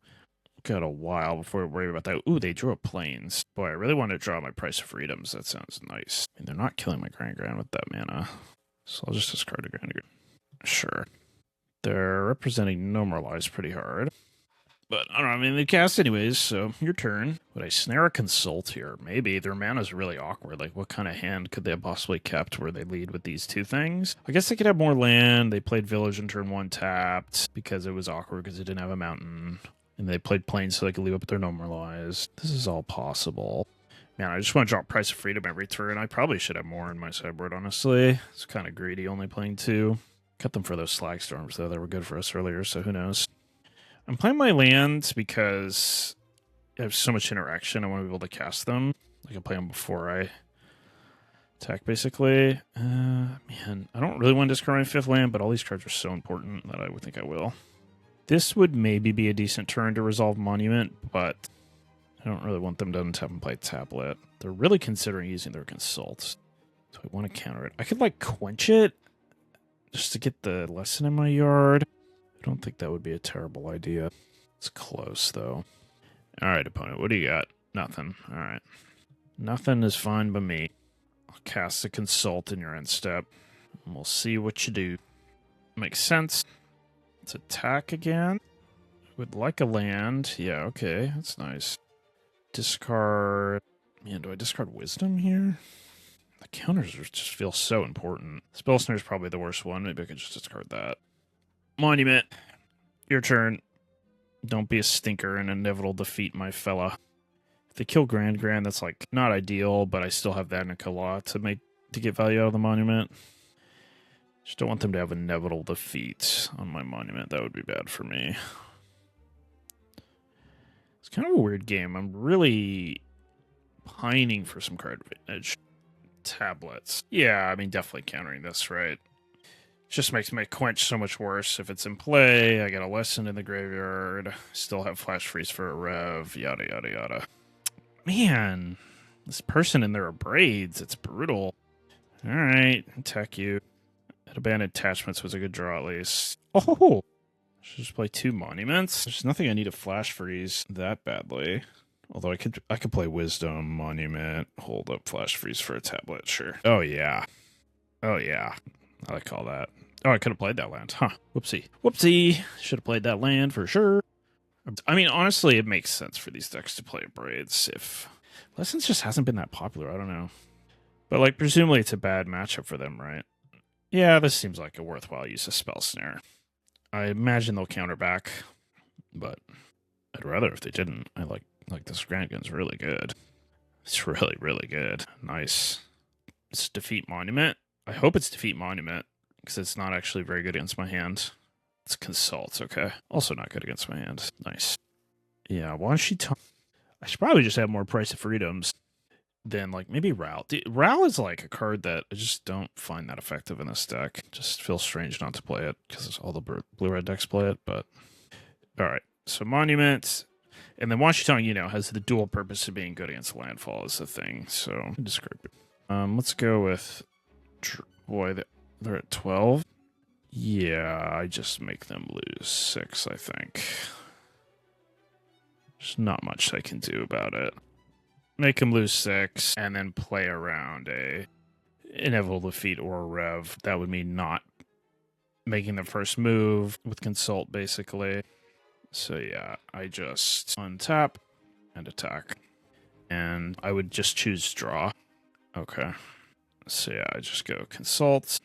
got a while before we worry about that. Ooh, they drew a Plains. Boy, I really want to draw my Price of Freedoms. That sounds nice. I mean, they're not killing my Grand Grand with that mana, so I'll just discard a Grand Grand. Sure. They're representing Normalize pretty hard. But, I don't know, I mean, they cast anyways, so your turn. Would I snare a Consult here? Maybe. Their mana's really awkward. Like, what kind of hand could they have possibly kept where they lead with these 2 things? I guess they could have more land. They played Village in turn 1 tapped because it was awkward because it didn't have a mountain. And they played Plains so they could leave up their Normalized. This is all possible. Man, I just want to drop Price of Freedom every turn. I probably should have more in my sideboard, honestly. It's kind of greedy, only playing 2. Cut them for those Slag Storms, though. They were good for us earlier, so who knows. I'm playing my lands because I have so much interaction. I want to be able to cast them. I can play them before I attack, basically. Man, I don't really want to discard my 5th land, but all these cards are so important that I would think I will. This would maybe be a decent turn to resolve Monument, but I don't really want them to untap and play Tablet. They're really considering using their Consults. So I want to counter it. I could, like, quench it just to get the lesson in my yard. I don't think that would be a terrible idea. It's close, though. All right, opponent, what do you got? Nothing. All right. Nothing is fine by me. I'll cast a Consult in your end step, and we'll see what you do. Makes sense. Let's attack again. Would like a land. Yeah, okay. That's nice. Discard... Man, do I discard Wisdom here? The counters just feel so important. Spell Snare is probably the worst one. Maybe I could just discard that. Monument. Your turn. Don't be a stinker and inevitable defeat, my fella. If they kill Grand Grand, that's like not ideal, but I still have that in a Kala to get value out of the Monument. Just don't want them to have inevitable defeat on my Monument. That would be bad for me. It's kind of a weird game. I'm really pining for some card advantage. Tablets. Yeah, I mean, definitely countering this, right? Just makes my quench so much worse if it's in play. I got a lesson in the graveyard. Still have flash freeze for a rev. Yada, yada, yada. Man, this person in there are braids. It's brutal. All right, attack you. That abandoned attachments was a good draw at least. Oh, should just play 2 monuments. There's nothing I need to flash freeze that badly. Although I could play Wisdom, Monument, hold up, flash freeze for a tablet, sure. Oh yeah. Oh yeah. I like all that. Oh, I could have played that land. Huh. Whoopsie. Whoopsie. Should have played that land for sure. I mean, honestly, it makes sense for these decks to play Braids if... Lessons just hasn't been that popular. I don't know. But, like, presumably it's a bad matchup for them, right? Yeah, this seems like a worthwhile use of Spell Snare. I imagine they'll counter back, but I'd rather if they didn't. I like this Grand Gun's really good. It's really, really good. Nice. It's Defeat Monument. I hope it's Defeat Monument, because it's not actually very good against my hand. It's Consult, okay. Also not good against my hand. Nice. Yeah, why don't she talk? I should probably just have more Price of Freedoms than, like, maybe Ral. Ral is, like, a card that I just don't find that effective in this deck. Just feels strange not to play it, because all the blue-red decks play it, but... Alright, so Monument... And then Washington, you know, has the dual purpose of being good against landfall is the thing. So discard. Let's go with boy. They're at 12. Yeah, I just make them lose 6. I think there's not much I can do about it. Make them lose 6, and then play around a inevitable defeat or a rev. That would mean not making the first move with Consult, basically. So yeah, I just untap and attack. And I would just choose draw. Okay. So yeah, I just go Consult.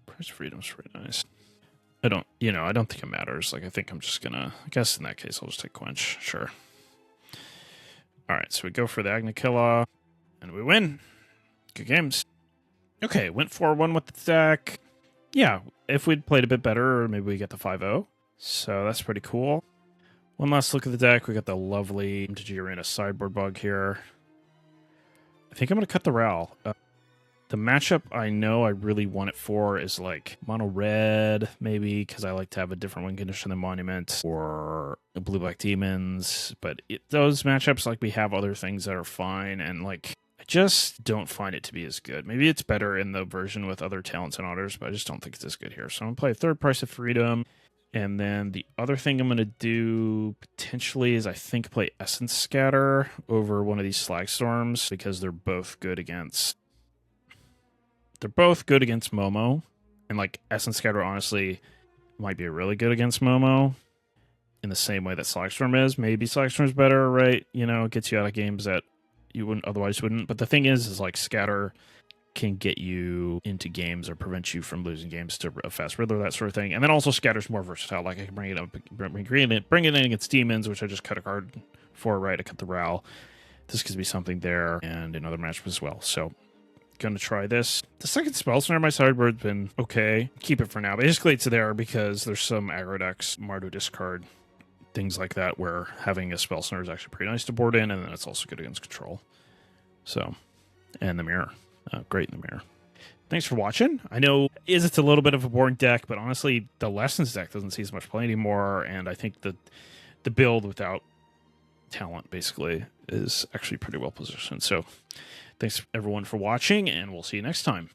Price Freedom's pretty nice. I don't think it matters. Like, I think I'm just gonna, I guess in that case, I'll just take Quench. Sure. Alright, so we go for the Agnikilla, and we win. Good games. Okay, went 4-1 with the deck. Yeah, if we'd played a bit better, maybe we get the 5-0. So that's pretty cool. One last look at the deck. We got the lovely MTG Arena sideboard bug here. I think I'm going to cut the Ral. The matchup I know I really want it for is like mono red, maybe, because I like to have a different win condition than Monument, or blue black demons. But those matchups, like, we have other things that are fine, and like I just don't find it to be as good. Maybe it's better in the version with other talents and others, but I just don't think it's as good here. So I'm going to play a third Price of Freedom. And then the other thing I'm going to do potentially is I think play Essence Scatter over one of these Slag Storms, because they're both good against Momo. And like Essence Scatter honestly might be really good against Momo in the same way that Slag Storm is. Maybe Slag Storm's better, right? You know, it gets you out of games that you wouldn't. But the thing is like Scatter can get you into games or prevent you from losing games to a fast Riddler, that sort of thing. And then also Scatter's more versatile. Like, I can bring it in against demons, which I just cut a card for, right? I cut the Ral. This could be something there, and in other matchups as well. So, gonna try this. The second Spell Snare on my sideboard's been okay. Keep it for now. Basically, it's there because there's some aggro decks, Mardu discard, things like that, where having a Spell Snare is actually pretty nice to board in, and then it's also good against control. So, and the Mirror. Great in the Mirror. Thanks for watching. I know it's a little bit of a boring deck, but honestly, the Lessons deck doesn't see as much play anymore, and I think that the build without talent, basically, is actually pretty well positioned. So, thanks everyone for watching, and we'll see you next time.